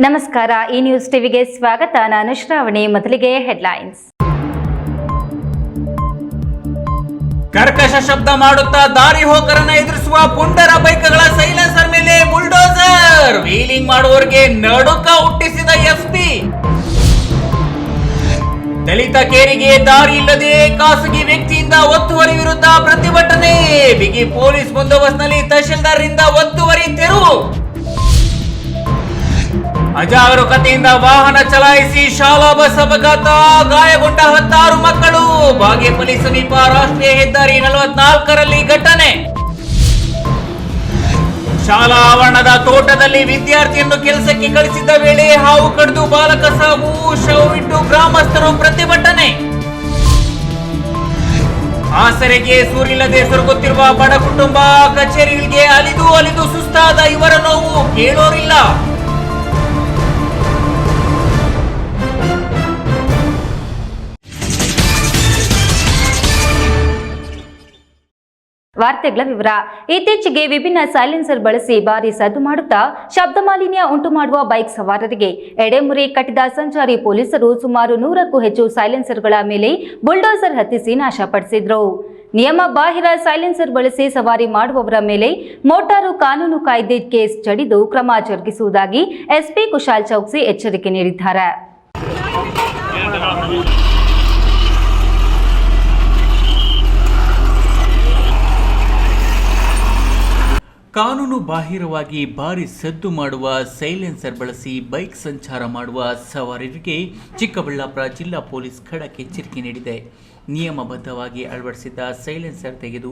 ನಮಸ್ಕಾರ, ಈ ನ್ಯೂಸ್ ಟಿವಿಗೆ ಸ್ವಾಗತ. ನಾನು ಶ್ರಾವಣಿ. ಮೊದಲಿಗೆ ಹೆಡ್ಲೈನ್ಸ್. ಕರ್ಕಶ ಶಬ್ದ ಮಾಡುತ್ತಾ ದಾರಿ ಹೋಕರನ್ನ ಎದುರಿಸುವ ಪುಂಡರ ಬೈಕ್ಗಳ ಸೈಲೆನ್ಸರ್ ಮೇಲೆ ಬುಲ್ಡೋಸರ್. ವೀಲಿಂಗ್ ಮಾಡುವವರಿಗೆ ನಡುಕ ಹುಟ್ಟಿಸಿದ ಎಸ್ಪಿ. ದಲಿತ ಕೇರಿಗೆ ದಾರಿ ಇಲ್ಲದೆ ಖಾಸಗಿ ವ್ಯಕ್ತಿಯಿಂದ ಒತ್ತುವರಿ ವಿರುದ್ಧ ಪ್ರತಿಭಟನೆ. ಬಿಗಿ ಪೊಲೀಸ್ ಬಂದೋಬಸ್ತ್ನಲ್ಲಿ ತಹಶೀಲ್ದಾರ್ ರಿಂದ ಒತ್ತುವರಿ ತೆರವು. ಅಜಾಗರೂಕತೆಯಿಂದ ವಾಹನ ಚಲಾಯಿಸಿ ಶಾಲಾ ಬಸ್ ಅಪಘಾತ, ಗಾಯಗೊಂಡ 16 ಮಕ್ಕಳು. ಬಾಗೇಪಲ್ಲಿ ಸಮೀಪ ರಾಷ್ಟ್ರೀಯ ಹೆದ್ದಾರಿ 44ರಲ್ಲಿ ಘಟನೆ. ಶಾಲಾ ಆವರಣದ ತೋಟದಲ್ಲಿ ವಿದ್ಯಾರ್ಥಿಯನ್ನು ಕೆಲಸಕ್ಕೆ ಕಳಿಸಿದ್ದ ವೇಳೆ ಹಾವು ಕಡಿದು ಬಾಲಕ ಸಾವು, ಶವವಿಟ್ಟು ಗ್ರಾಮಸ್ಥರು ಪ್ರತಿಭಟನೆ. ಆಸರೆಗೆ ಸೂರಿಲ್ಲದೆ ಸೊರಗುತ್ತಿರುವ ಬಡ ಕುಟುಂಬ, ಕಚೇರಿಗಳಿಗೆ ಅಲಿದು ಸುಸ್ತಾದ ಇವರ ನೋವು ಕೇಳೋರಿಲ್ಲ. ವಾರ್ತೆಗಳ ವಿವರ. ಇತ್ತೀಚೆಗೆ ವಿಭಿನ್ನ ಸೈಲೆನ್ಸರ್ ಬಳಸಿ ಭಾರಿ ಸದ್ದು ಮಾಡುತ್ತಾ ಶಬ್ದ ಮಾಲಿನ್ಯ ಉಂಟು ಮಾಡುವ ಬೈಕ್ ಸವಾರರಿಗೆ ಎಡೆಮುರಿ ಕಟ್ಟಿದ ಸಂಚಾರಿ ಪೊಲೀಸರು ಸುಮಾರು 100ಕ್ಕೂ ಹೆಚ್ಚು ಸೈಲೆನ್ಸರ್ಗಳ ಮೇಲೆ ಬುಲ್ಡೋಸರ್ ಹತ್ತಿಸಿ ನಾಶಪಡಿಸಿದ್ರು. ನಿಯಮ ಬಾಹಿರ ಸೈಲೆನ್ಸರ್ ಬಳಸಿ ಸವಾರಿ ಮಾಡುವವರ ಮೇಲೆ ಮೋಟಾರು ಕಾನೂನು ಕಾಯ್ದೆ ಕೇಸ್ ಜಡಿದು ಕ್ರಮ ಜರುಗಿಸುವುದಾಗಿ ಎಸ್ಪಿ ಕುಶಾಲ್ ಚೌಕ್ಸಿ ಎಚ್ಚರಿಕೆ ನೀಡಿದ್ದಾರೆ. ಕಾನೂನು ಬಾಹಿರವಾಗಿ ಭಾರಿ ಸದ್ದು ಮಾಡುವ ಸೈಲೆನ್ಸರ್ ಬಳಸಿ ಬೈಕ್ ಸಂಚಾರ ಮಾಡುವ ಸವಾರರಿಗೆ ಚಿಕ್ಕಬಳ್ಳಾಪುರ ಜಿಲ್ಲಾ ಪೊಲೀಸ್ ಖಡಕ್ ಎಚ್ಚರಿಕೆ ನೀಡಿದೆ. ನಿಯಮಬದ್ಧವಾಗಿ ಅಳವಡಿಸಿದ್ದ ಸೈಲೆನ್ಸರ್ ತೆಗೆದು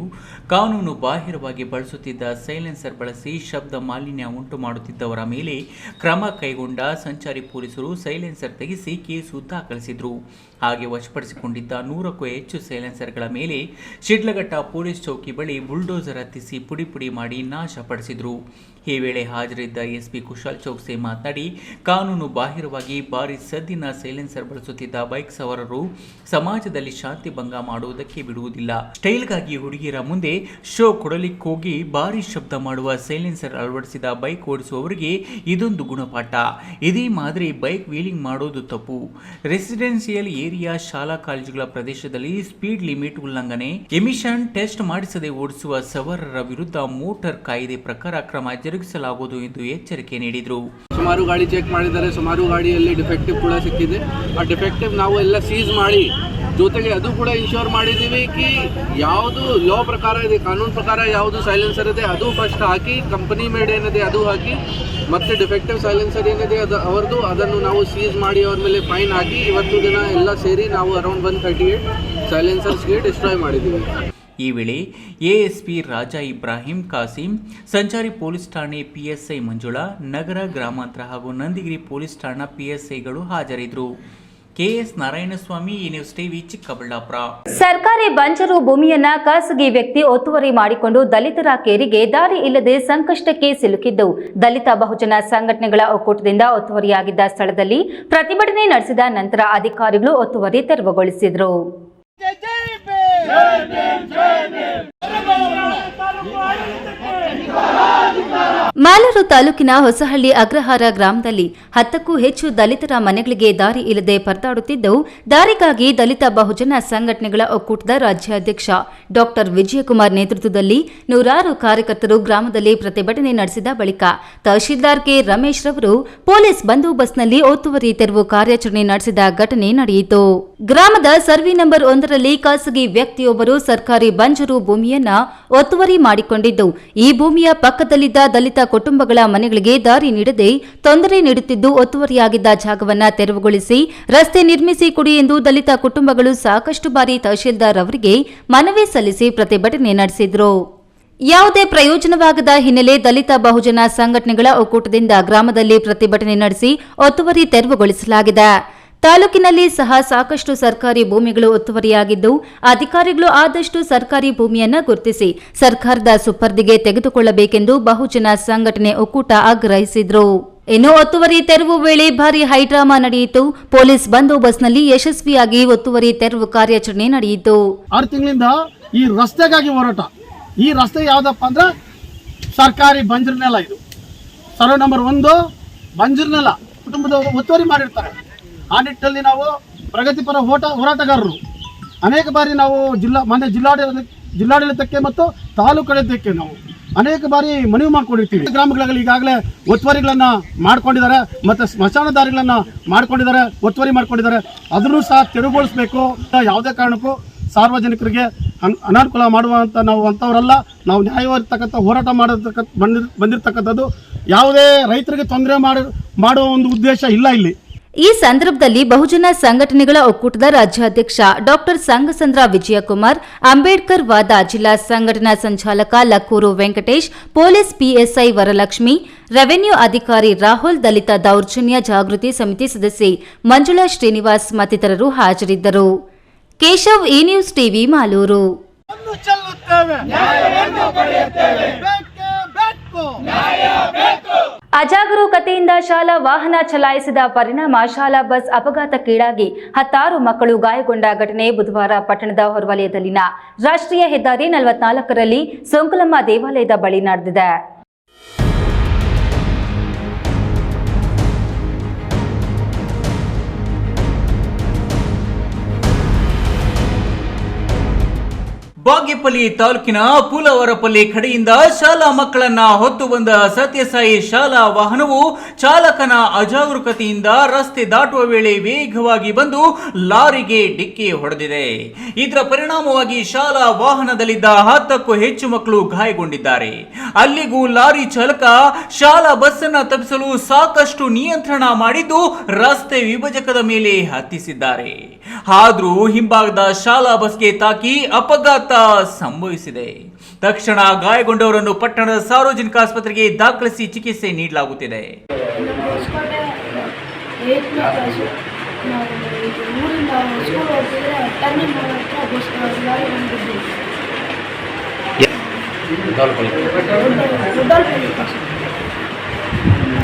ಕಾನೂನು ಬಾಹಿರವಾಗಿ ಬಳಸುತ್ತಿದ್ದ ಸೈಲೆನ್ಸರ್ ಬಳಸಿ ಶಬ್ದ ಮಾಲಿನ್ಯ ಉಂಟು ಮಾಡುತ್ತಿದ್ದವರ ಮೇಲೆ ಕ್ರಮ ಕೈಗೊಂಡ ಸಂಚಾರಿ ಪೊಲೀಸರು ಸೈಲೆನ್ಸರ್ ತೆಗೆಸಿ ಕೇಸು ದಾಖಲಿಸಿದರು. ಹಾಗೆ ವಶಪಡಿಸಿಕೊಂಡಿದ್ದ 100ಕ್ಕೂ ಹೆಚ್ಚು ಸೈಲೆನ್ಸರ್ಗಳ ಮೇಲೆ ಶಿಡ್ಲಘಟ್ಟ ಪೊಲೀಸ್ ಚೌಕಿ ಬಳಿ ಬುಲ್ಡೋಸರ್ ಹತ್ತಿಸಿ ಪುಡಿ ಮಾಡಿ ನಾಶಪಡಿಸಿದರು. ಈ ವೇಳೆ ಹಾಜರಿದ್ದ ಎಸ್ಪಿ ಕುಶಾಲ್ ಚೌಕ್ಸೆ ಮಾತನಾಡಿ, ಕಾನೂನು ಬಾಹಿರವಾಗಿ ಭಾರಿ ಸದ್ದಿನ ಸೈಲೆನ್ಸರ್ ಬಳಸುತ್ತಿದ್ದ ಬೈಕ್ ಸವಾರರು ಸಮಾಜದಲ್ಲಿ ಶಾಂತಿ ಭಂಗ ಮಾಡುವುದಕ್ಕೆ ಬಿಡುವುದಿಲ್ಲ. ಸ್ಟೈಲ್ಗಾಗಿ ಹುಡುಗಿಯರ ಮುಂದೆ ಶೋ ಕೊಡಲಿಕ್ಕೋಗಿ ಭಾರಿ ಶಬ್ದ ಮಾಡುವ ಸೈಲೆನ್ಸರ್ ಅಳವಡಿಸಿದ ಬೈಕ್ ಓಡಿಸುವವರಿಗೆ ಇದೊಂದು ಗುಣಪಾಠ. ಇದೇ ಮಾದರಿ ಬೈಕ್ ವೀಲಿಂಗ್ ಮಾಡೋದು ತಪ್ಪು. ರೆಸಿಡೆನ್ಸಿಯಲ್ ಏರಿಯಾ, ಶಾಲಾ ಕಾಲೇಜುಗಳ ಪ್ರದೇಶದಲ್ಲಿ ಸ್ಪೀಡ್ ಲಿಮಿಟ್ ಉಲ್ಲಂಘನೆ, ಎಮಿಷನ್ ಟೆಸ್ಟ್ ಮಾಡಿಸದೆ ಓಡಿಸುವ ಸವಾರರ ವಿರುದ್ಧ ಮೋಟಾರ್ ಕಾಯ್ದೆ ಪ್ರಕಾರ ಕ್ರಮ ಜರುಗಿಸಲಾಗುವುದು ಎಂದು ಎಚ್ಚರಿಕೆ ನೀಡಿದರು. ಸುಮಾರು ಗಾಡಿ ಚೆಕ್ ಮಾಡಿದ್ದಾರೆ, ಸುಮಾರು ಗಾಡಿಯಲ್ಲಿ ಡಿಫೆಕ್ಟಿವ್ ಕೂಡ ಸಿಕ್ಕಿದೆ. ಆ ಡಿಫೆಕ್ಟಿವ್ ನಾವು ಎಲ್ಲ ಸೀಸ್ ಮಾಡಿ ಜೊತೆಗೆ ಅದು ಕೂಡ ಇನ್ಶೋರ್ ಮಾಡಿದ್ದೀವಿ ಕಿ ಯಾವುದು ಲಾ ಪ್ರಕಾರ ಇದೆ, ಕಾನೂನು ಪ್ರಕಾರ ಯಾವುದು ಸೈಲೆನ್ಸರ್ ಇದೆ ಅದು ಫಸ್ಟ್ ಹಾಕಿ, ಕಂಪನಿ ಮೇಡ್ ಏನಿದೆ ಅದು ಹಾಕಿ, ಮತ್ತು ಡಿಫೆಕ್ಟಿವ್ ಸೈಲೆನ್ಸರ್ ಏನಿದೆ ಅದು ಅವರದು ಅದನ್ನು ನಾವು ಸೀಸ್ ಮಾಡಿ ಅವ್ರ ಮೇಲೆ ಫೈನ್ ಹಾಕಿ ಇವತ್ತು ದಿನ ಎಲ್ಲ ಸೇರಿ ನಾವು ಅರೌಂಡ್ 138 ಸೈಲೆನ್ಸರ್ಸ್ಗೆ ಡಿಸ್ಟ್ರಾಯ್ ಮಾಡಿದ್ದೀವಿ. ಈ ವೇಳೆ ಎಎಸ್ಪಿ ರಾಜಾ ಇಬ್ರಾಹಿಂ ಕಾಸಿಂ, ಸಂಚಾರಿ ಪೊಲೀಸ್ ಠಾಣೆ ಪಿಎಸ್ಐ ಮಂಜುಳಾ, ನಗರ ಗ್ರಾಮಾಂತರ ಹಾಗೂ ನಂದಿಗಿರಿ ಪೊಲೀಸ್ ಠಾಣಾ ಪಿಎಸ್ಐಗಳು ಹಾಜರಿದ್ದರು. ಕೆಎಸ್ ನಾರಾಯಣಸ್ವಾಮಿ, ಈ ನ್ಯೂಸ್ ಟಿವಿ, ಚಿಕ್ಕಬಳ್ಳಾಪುರ. ಸರ್ಕಾರಿ ಬಂಜರು ಭೂಮಿಯನ್ನ ಖಾಸಗಿ ವ್ಯಕ್ತಿ ಒತ್ತುವರಿ ಮಾಡಿಕೊಂಡು ದಲಿತರ ಕೇರಿಗೆ ದಾರಿ ಇಲ್ಲದೆ ಸಂಕಷ್ಟಕ್ಕೆ ಸಿಲುಕಿದ್ದು, ದಲಿತ ಬಹುಜನ ಸಂಘಟನೆಗಳ ಒಕ್ಕೂಟದಿಂದ ಒತ್ತುವರಿಯಾಗಿದ್ದ ಸ್ಥಳದಲ್ಲಿ ಪ್ರತಿಭಟನೆ ನಡೆಸಿದ ನಂತರ ಅಧಿಕಾರಿಗಳು ಒತ್ತುವರಿ ತೆರವುಗೊಳಿಸಿದರು. ಮಾಲೂರು ತಾಲೂಕಿನ ಹೊಸಹಳ್ಳಿ ಅಗ್ರಹಾರ ಗ್ರಾಮದಲ್ಲಿ 10ಕ್ಕೂ ಹೆಚ್ಚು ದಲಿತರ ಮನೆಗಳಿಗೆ ದಾರಿ ಇಲ್ಲದೆ ಪರದಾಡುತ್ತಿದ್ದು, ದಾರಿಗಾಗಿ ದಲಿತ ಬಹುಜನ ಸಂಘಟನೆಗಳ ಒಕ್ಕೂಟದ ರಾಜ್ಯಾಧ್ಯಕ್ಷ ಡಾಕ್ಟರ್ ವಿಜಯಕುಮಾರ್ ನೇತೃತ್ವದಲ್ಲಿ 100 ಕಾರ್ಯಕರ್ತರು ಗ್ರಾಮದಲ್ಲಿ ಪ್ರತಿಭಟನೆ ನಡೆಸಿದ ಬಳಿಕ ತಹಶೀಲ್ದಾರ್ ಕೆ ರಮೇಶ್ ರವರು ಪೊಲೀಸ್ ಬಂದೋಬಸ್ತ್ನಲ್ಲಿ ಒತ್ತುವರಿ ತೆರವು ಕಾರ್ಯಾಚರಣೆ ನಡೆಸಿದ ಘಟನೆ ನಡೆಯಿತು. ಗ್ರಾಮದ ಸರ್ವೆ ನಂಬರ್ 1ರಲ್ಲಿ ಖಾಸಗಿ ವ್ಯಕ್ತಿಯೊಬ್ಬರು ಸರ್ಕಾರಿ ಬಂಜರು ಭೂಮಿಯನ್ನ ಒತ್ತುವರಿ ಮಾಡಿಕೊಂಡಿದ್ದು, ಈ ಭೂಮಿಯ ಪಕ್ಕದಲ್ಲಿದ್ದ ದಲಿತ ಕುಟುಂಬಗಳ ಮನೆಗಳಿಗೆ ದಾರಿ ನೀಡದೆ ತೊಂದರೆ ನೀಡುತ್ತಿದ್ದು, ಒತ್ತುವರಿಯಾಗಿದ್ದ ಜಾಗವನ್ನ ತೆರವುಗೊಳಿಸಿ ರಸ್ತೆ ನಿರ್ಮಿಸಿ ಕೊಡಿ ಎಂದು ದಲಿತ ಕುಟುಂಬಗಳು ಸಾಕಷ್ಟು ಬಾರಿ ತಹಶೀಲ್ದಾರ್ ಅವರಿಗೆ ಮನವಿ ಸಲ್ಲಿಸಿ ಪ್ರತಿಭಟನೆ ನಡೆಸಿದರು. ಯಾವುದೇ ಪ್ರಯೋಜನವಾಗದ ಹಿನ್ನೆಲೆ ದಲಿತ ಬಹುಜನ ಸಂಘಟನೆಗಳ ಒಕ್ಕೂಟದಿಂದ ಗ್ರಾಮದಲ್ಲಿ ಪ್ರತಿಭಟನೆ ನಡೆಸಿ ಒತ್ತುವರಿ ತೆರವುಗೊಳಿಸಲಾಗಿದೆ. ತಾಲೂಕಿನಲ್ಲಿ ಸಹ ಸಾಕಷ್ಟು ಸರ್ಕಾರಿ ಭೂಮಿಗಳು ಒತ್ತುವರಿಯಾಗಿದ್ದು, ಅಧಿಕಾರಿಗಳು ಆದಷ್ಟು ಸರ್ಕಾರಿ ಭೂಮಿಯನ್ನು ಗುರುತಿಸಿ ಸರ್ಕಾರದ ಸುಪರ್ದಿಗೆ ತೆಗೆದುಕೊಳ್ಳಬೇಕೆಂದು ಬಹುಜನ ಸಂಘಟನೆ ಒಕ್ಕೂಟ ಆಗ್ರಹಿಸಿದರು. ಇನ್ನು ಒತ್ತುವರಿ ತೆರವು ವೇಳೆ ಭಾರಿ ಹೈಡ್ರಾಮಾ ನಡೆಯಿತು. ಪೊಲೀಸ್ ಬಂದೋಬಸ್ತ್ನಲ್ಲಿ ಯಶಸ್ವಿಯಾಗಿ ಒತ್ತುವರಿ ತೆರವು ಕಾರ್ಯಾಚರಣೆ ನಡೆಯಿತು. 6 ತಿಂಗಳಿಂದ ಈ ರಸ್ತೆಗಾಗಿ ಹೋರಾಟ. ಈ ರಸ್ತೆ ಯಾವ್ದಪ್ಪ ಅಂದ್ರೆ ಸರ್ಕಾರಿ ಬಂಜರ್ ನೆಲ. ಇದು ಸರ್ವೆ ನಂಬರ್ 1 ಬಂಜರ್ ನೆಲ. ಕುಟುಂಬದವರು ಒತ್ತುವರಿ ಮಾಡಿರ್ತಾರೆ. ಆ ನಿಟ್ಟಿನಲ್ಲಿ ನಾವು ಪ್ರಗತಿಪರ ಹೋರಾಟಗಾರರು ಅನೇಕ ಬಾರಿ ನಾವು ಜಿಲ್ಲಾಡಳಿತಕ್ಕೆ ಮತ್ತು ತಾಲೂಕಾಡಳಿತಕ್ಕೆ ನಾವು ಅನೇಕ ಬಾರಿ ಮನವಿ ಮಾಡ್ಕೊಂಡಿರ್ತೀವಿ. ಗ್ರಾಮಗಳಲ್ಲಿ ಈಗಾಗಲೇ ಒತ್ತುವರಿಗಳನ್ನು ಮಾಡ್ಕೊಂಡಿದ್ದಾರೆ ಮತ್ತು ಸ್ಮಶಾನ ದಾರಿಗಳನ್ನ ಮಾಡ್ಕೊಂಡಿದ್ದಾರೆ, ಒತ್ತುವರಿ ಮಾಡ್ಕೊಂಡಿದ್ದಾರೆ. ಅದನ್ನು ಸಹ ತೆರವುಗೊಳಿಸಬೇಕು. ಯಾವುದೇ ಕಾರಣಕ್ಕೂ ಸಾರ್ವಜನಿಕರಿಗೆ ಅನಾನುಕೂಲ ಮಾಡುವಂಥ ನಾವು ಅಂಥವರಲ್ಲ. ನಾವು ನ್ಯಾಯವಾಗಿರ್ತಕ್ಕಂಥ ಹೋರಾಟ ಬಂದಿರತಕ್ಕಂಥದ್ದು. ಯಾವುದೇ ರೈತರಿಗೆ ತೊಂದರೆ ಮಾಡುವ ಒಂದು ಉದ್ದೇಶ ಇಲ್ಲ ಇಲ್ಲಿ. ಈ ಸಂದರ್ಭದಲ್ಲಿ ಬಹುಜನ ಸಂಘಟನೆಗಳ ಒಕ್ಕೂಟದ ರಾಜ್ಯಾಧ್ಯಕ್ಷ ಡಾಕ್ಟರ್ ಸಂಗಸಂದ್ರ ವಿಜಯಕುಮಾರ್, ಅಂಬೇಡ್ಕರ್ ವಾದ ಜಿಲ್ಲಾ ಸಂಘಟನಾ ಸಂಚಾಲಕ Lakkur Venkatesh, police PSI Varalakshmi, revenue ಅಧಿಕಾರಿ ರಾಹುಲ್, ದಲಿತ ದೌರ್ಜನ್ಯ ಜಾಗೃತಿ ಸಮಿತಿ ಸದಸ್ಯೆ ಮಂಜುಳಾ ಶ್ರೀನಿವಾಸ್ ಮತ್ತಿತರರು ಹಾಜರಿದ್ದರು. ಕೇಶವ್, ಈ ನ್ಯೂಸ್ ಟಿವಿ, ಮಾಲೂರು. ಅಜಾಗರೂಕತೆಯಿಂದ ಶಾಲಾ ವಾಹನ ಚಲಾಯಿಸಿದ ಪರಿಣಾಮ ಶಾಲಾ ಬಸ್ ಅಪಘಾತಕ್ಕೀಡಾಗಿ 16 ಮಕ್ಕಳು ಗಾಯಗೊಂಡ ಘಟನೆ ಬುಧವಾರ ಪಟ್ಟಣದ ಹೊರವಲಯದಲ್ಲಿನ ರಾಷ್ಟ್ರೀಯ ಹೆದ್ದಾರಿ 44ರಲ್ಲಿ ಸೋಂಕಲಮ್ಮ ದೇವಾಲಯದ ಬಳಿ ನಡೆದಿದೆ. ಬಾಗೇಪಲ್ಲಿ ತಾಲೂಕಿನ ಪೂಲವರಪಲ್ಲಿ ಕಡೆಯಿಂದ ಶಾಲಾ ಮಕ್ಕಳನ್ನ ಹೊತ್ತು ಬಂದ ಸತ್ಯಸಾಯಿ ಶಾಲಾ ವಾಹನವು ಚಾಲಕನ ಅಜಾಗರೂಕತೆಯಿಂದ ರಸ್ತೆ ದಾಟುವ ವೇಳೆ ವೇಗವಾಗಿ ಬಂದು ಲಾರಿಗೆ ಡಿಕ್ಕಿ ಹೊಡೆದಿದೆ. ಇದರ ಪರಿಣಾಮವಾಗಿ ಶಾಲಾ ವಾಹನದಲ್ಲಿದ್ದ 10ಕ್ಕೂ ಹೆಚ್ಚು ಮಕ್ಕಳು ಗಾಯಗೊಂಡಿದ್ದಾರೆ. ಅಲ್ಲಿಗೂ ಲಾರಿ ಚಾಲಕ ಶಾಲಾ ಬಸ್ ಅನ್ನು ತಪ್ಪಿಸಲು ಸಾಕಷ್ಟು ನಿಯಂತ್ರಣ ಮಾಡಿದ್ದು ರಸ್ತೆ ವಿಭಜಕದ ಮೇಲೆ ಹತ್ತಿಸಿದ್ದಾರೆ. ಆದ್ರೂ ಹಿಂಭಾಗದ ಶಾಲಾ ಬಸ್ಗೆ ತಾಕಿ ಅಪಘಾತ ಸಂಭವಿಸಿದೆ. ತಕ್ಷಣ ಗಾಯಗೊಂಡವರನ್ನು ಪಟ್ಟಣದ ಸಾರ್ವಜನಿಕ ಆಸ್ಪತ್ರೆಗೆ ದಾಖಲಿಸಿ ಚಿಕಿತ್ಸೆ ನೀಡಲಾಗುತ್ತಿದೆ.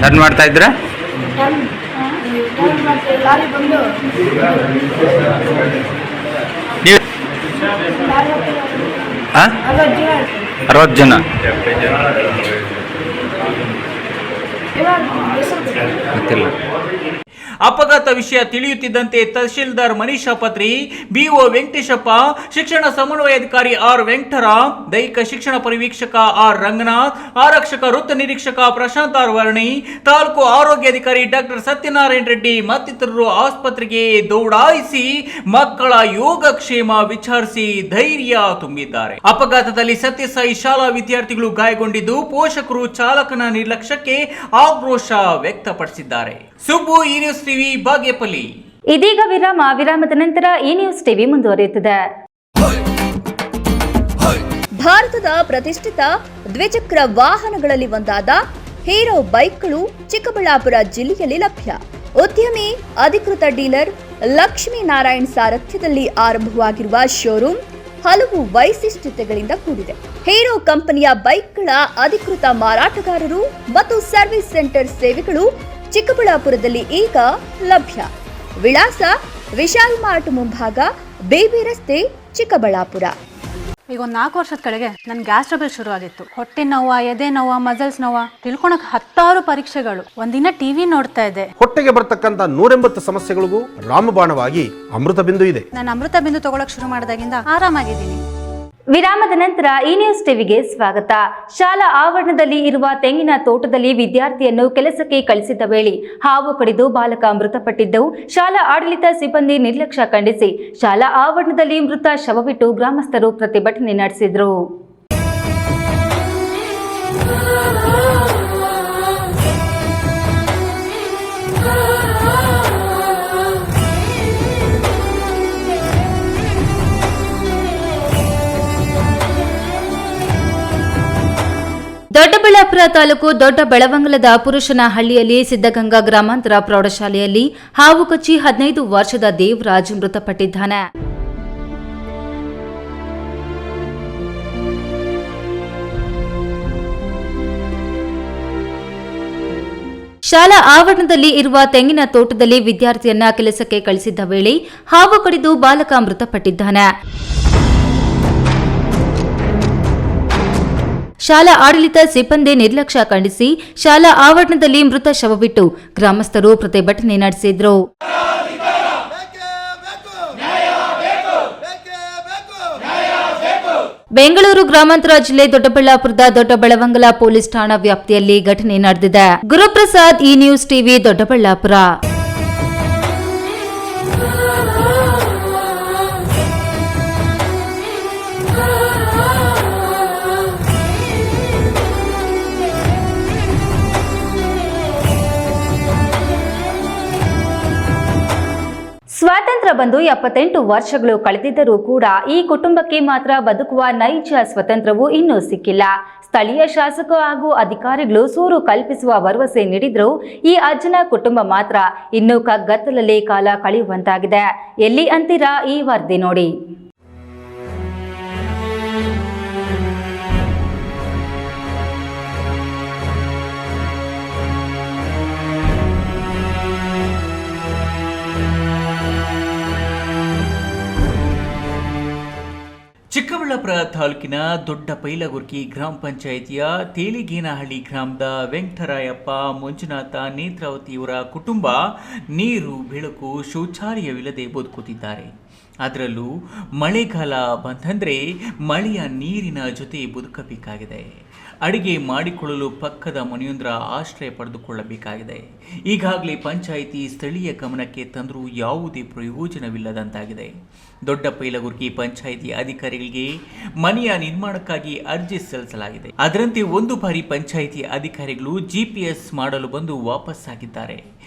ಟರ್ನ್ ಮಾಡ್ತಾ ಇದ್ರ ನೀವು 60 ಜನ ಗೊತ್ತಿಲ್ಲ. ಅಪಘಾತ ವಿಷಯ ತಿಳಿಯುತ್ತಿದ್ದಂತೆ ತಹಶೀಲ್ದಾರ್ ಮನೀಷಾ ಪತ್ರಿ, ಬಿಒ ವೆಂಕಟೇಶಪ್ಪ, ಶಿಕ್ಷಣ ಸಮನ್ವಯಾಧಿಕಾರಿ ಆರ್ ವೆಂಕಟರಾಮ್, ದೈಹಿಕ ಶಿಕ್ಷಣ ಪರಿವೀಕ್ಷಕ ಆರ್ ರಂಗನಾಥ್, ಆರಕ್ಷಕ ವೃತ್ತ ನಿರೀಕ್ಷಕ ಪ್ರಶಾಂತ್ ಆರ್ ವರ್ಣಿ, ತಾಲೂಕು ಆರೋಗ್ಯಾಧಿಕಾರಿ ಡಾಕ್ಟರ್ ಸತ್ಯನಾರಾಯಣ ರೆಡ್ಡಿ ಮತ್ತಿತರರು ಆಸ್ಪತ್ರೆಗೆ ದೌಡಾಯಿಸಿ ಮಕ್ಕಳ ಯೋಗಕ್ಷೇಮ ವಿಚಾರಿಸಿ ಧೈರ್ಯ ತುಂಬಿದ್ದಾರೆ. ಅಪಘಾತದಲ್ಲಿ ಸತ್ಯಸಾಯಿ ಶಾಲಾ ವಿದ್ಯಾರ್ಥಿಗಳು ಗಾಯಗೊಂಡಿದ್ದು ಪೋಷಕರು ಚಾಲಕನ ನಿರ್ಲಕ್ಷ್ಯಕ್ಕೆ ಆಕ್ರೋಶ ವ್ಯಕ್ತಪಡಿಸಿದ್ದಾರೆ. ಸುಬ್ಬು, ಈ ನ್ಯೂಸ್ ಟಿವಿ, ಬಾಗೇಪಲ್ಲಿ. ಇದೀಗ ವಿರಾಮದ ನಂತರ ಈ ನ್ಯೂಸ್ ಟಿವಿ ಮುಂದುವರಿಯುತ್ತದೆ. ಭಾರತದ ಪ್ರತಿಷ್ಠಿತ ದ್ವಿಚಕ್ರ ವಾಹನಗಳಲ್ಲಿ ಒಂದಾದ ಹೀರೋ ಬೈಕ್ಗಳು ಚಿಕ್ಕಬಳ್ಳಾಪುರ ಜಿಲ್ಲೆಯಲ್ಲಿ ಲಭ್ಯ. ಉದ್ಯಮಿ ಅಧಿಕೃತ ಡೀಲರ್ ಲಕ್ಷ್ಮೀನಾರಾಯಣ್ ಸಾರಥ್ಯದಲ್ಲಿ ಆರಂಭವಾಗಿರುವ ಶೋರೂಮ್ ಹಲವು ವೈಶಿಷ್ಟ್ಯತೆಗಳಿಂದ ಕೂಡಿದೆ. ಹೀರೋ ಕಂಪನಿಯ ಬೈಕ್ಗಳ ಅಧಿಕೃತ ಮಾರಾಟಗಾರರು ಮತ್ತು ಸರ್ವಿಸ್ ಸೆಂಟರ್ ಸೇವೆಗಳು ಚಿಕ್ಕಬಳ್ಳಾಪುರದಲ್ಲಿ ಈಗ ಲಭ್ಯ. ವಿಳಾಸ ವಿಶಾಲ್ ಮಾರ್ಟ್ ಮುಂಭಾಗ, ಬೇಬಿ ರಸ್ತೆ, ಚಿಕ್ಕಬಳ್ಳಾಪುರ. ಈಗ ಒಂದು 4 ವರ್ಷದ ಕೆಳಗೆ ನನ್ನ ಗ್ಯಾಸ್ ಟ್ರಬಲ್ ಶುರು ಆಗಿತ್ತು. ಹೊಟ್ಟೆ ನೋವು, ಎದೆ ನೋವು, ಮಸಲ್ಸ್ ನೋವು, ತಿಳ್ಕೊಳಕ್ 10 ಪರೀಕ್ಷೆಗಳು. ಒಂದಿನ ಟಿವಿ ನೋಡ್ತಾ ಇದ್ದೆ. ಹೊಟ್ಟೆಗೆ ಬರ್ತಕ್ಕಂಥ 180 ಸಮಸ್ಯೆಗಳಿಗೂ ರಾಮಬಾಣವಾಗಿ ಅಮೃತ ಬಿಂದು ಇದೆ. ನಾನು ಅಮೃತ ಬಿಂದು ತಗೊಳಕ್ ಶುರು ಮಾಡಿದಾಗಿಂದ ಆರಾಮಾಗಿದ್ದೀನಿ. ವಿರಾಮದ ನಂತರ ಈ ನ್ಯೂಸ್ ಟಿವಿಗೆ ಸ್ವಾಗತ. ಶಾಲಾ ಆವರಣದಲ್ಲಿ ಇರುವ ತೆಂಗಿನ ತೋಟದಲ್ಲಿ ವಿದ್ಯಾರ್ಥಿಯನ್ನು ಕೆಲಸಕ್ಕೆ ಕಳಿಸಿದ್ದ ವೇಳೆ ಹಾವು ಕಡಿದು ಬಾಲಕ ಮೃತಪಟ್ಟಿದ್ದು, ಶಾಲಾ ಆಡಳಿತ ಸಿಬ್ಬಂದಿ ನಿರ್ಲಕ್ಷ್ಯ ಖಂಡಿಸಿ ಶಾಲಾ ಆವರಣದಲ್ಲಿ ಮೃತ ಶವವಿಟ್ಟು ಗ್ರಾಮಸ್ಥರು ಪ್ರತಿಭಟನೆ ನಡೆಸಿದರು. ದೊಡ್ಡಬಳ್ಳಾಪುರ ತಾಲೂಕು ದೊಡ್ಡ ಬೆಳವಂಗಲದ ಪುರುಷನಹಳ್ಳಿಯಲ್ಲಿ ಸಿದ್ದಗಂಗಾ ಗ್ರಾಮಾಂತರ ಪ್ರೌಢಶಾಲೆಯಲ್ಲಿ ಹಾವು ಕಚ್ಚಿ 15 ವರ್ಷದ ದೇವರಾಜ್ ಮೃತಪಟ್ಟಿದ್ದಾನೆ. ಶಾಲಾ ಆವರಣದಲ್ಲಿ ಇರುವ ತೆಂಗಿನ ತೋಟದಲ್ಲಿ ವಿದ್ಯಾರ್ಥಿಯನ್ನ ಕೆಲಸಕ್ಕೆ ಕಳಿಸಿದ್ದ ವೇಳೆ ಹಾವು ಕಡಿದು ಬಾಲಕ ಮೃತಪಟ್ಟಿದ್ದಾನೆ. ಶಾಲಾ ಆಡಳಿತ ಸಿಬ್ಬಂದಿ ನಿರ್ಲಕ್ಷ್ಯ ಖಂಡಿಸಿ ಶಾಲಾ ಆವರಣದಲ್ಲಿ ಮೃತ ಶವವಿಟ್ಟು ಗ್ರಾಮಸ್ಥರು ಪ್ರತಿಭಟನೆ ನಡೆಸಿದ್ರು. ಬೆಂಗಳೂರು ಗ್ರಾಮಾಂತರ ಜಿಲ್ಲೆ ದೊಡ್ಡಬಳ್ಳಾಪುರದ ದೊಡ್ಡಬೆಳವಂಗಲ ಪೊಲೀಸ್ ಠಾಣಾ ವ್ಯಾಪ್ತಿಯಲ್ಲಿ ಘಟನೆ ನಡೆದಿದೆ. ಗುರುಪ್ರಸಾದ್, ಈ ನ್ಯೂಸ್ ಟಿವಿ, ದೊಡ್ಡಬಳ್ಳಾಪುರ. ಸ್ವಾತಂತ್ರ್ಯ ಬಂದು 78 ವರ್ಷಗಳು ಕಳೆದಿದ್ದರೂ ಕೂಡ ಈ ಕುಟುಂಬಕ್ಕೆ ಮಾತ್ರ ಬದುಕುವ ನೈಜ ಸ್ವಾತಂತ್ರ್ಯವು ಇನ್ನೂ ಸಿಕ್ಕಿಲ್ಲ. ಸ್ಥಳೀಯ ಶಾಸಕ ಹಾಗೂ ಅಧಿಕಾರಿಗಳು ಸೂರು ಕಲ್ಪಿಸುವ ಭರವಸೆ ನೀಡಿದ್ರು. ಈ ಅಜ್ಜನ ಕುಟುಂಬ ಮಾತ್ರ ಇನ್ನೂ ಕಗ್ಗತ್ತಲಲ್ಲಿ ಕಾಲ ಕಳೆಯುವಂತಾಗಿದೆ. ಎಲ್ಲಿ ಅಂತೀರಾ? ಈ ವರದಿ ನೋಡಿ. ಚಿಕ್ಕಬಳ್ಳಾಪುರ ತಾಲೂಕಿನ ದೊಡ್ಡ ಪೈಲಗುರ್ಕಿ ಗ್ರಾಮ ಪಂಚಾಯಿತಿಯ ತೇಲಿಗೇನಹಳ್ಳಿ ಗ್ರಾಮದ ವೆಂಕಟರಾಯಪ್ಪ, ಮಂಜುನಾಥ, ನೇತ್ರಾವತಿಯವರ ಕುಟುಂಬ ನೀರು, ಬೆಳಕು, ಶೌಚಾಲಯವಿಲ್ಲದೆ ಬದುಕುತ್ತಿದ್ದಾರೆ. ಅದರಲ್ಲೂ ಮಳೆಗಾಲ ಬಂತಂದರೆ ಮಳೆಯ ನೀರಿನ ಜೊತೆ ಬದುಕಬೇಕಾಗಿದೆ. ಅಡಿಗೆ ಮಾಡಿಕೊಳ್ಳಲು ಪಕ್ಕದ ಮನೆಯೊಂದರ ಆಶ್ರಯ ಪಡೆದುಕೊಳ್ಳಬೇಕಾಗಿದೆ. ಈಗಾಗಲೇ ಪಂಚಾಯಿತಿ ಸ್ಥಳೀಯ ಗಮನಕ್ಕೆ ತಂದರೂ ಯಾವುದೇ ಪ್ರಯೋಜನವಿಲ್ಲದಂತಾಗಿದೆ. ದೊಡ್ಡ ಪೈಲಗುರ್ಕಿ ಪಂಚಾಯಿತಿ ಅಧಿಕಾರಿಗಳಿಗೆ ಮನೆಯ ನಿರ್ಮಾಣಕ್ಕಾಗಿ ಅರ್ಜಿ ಸಲ್ಲಿಸಲಾಗಿದೆ. ಅದರಂತೆ ಒಂದು ಬಾರಿ ಪಂಚಾಯಿತಿ ಅಧಿಕಾರಿಗಳು GPS ಮಾಡಲು ಬಂದು ವಾಪಸ್ಸಾಗಿದ್ದಾರೆ.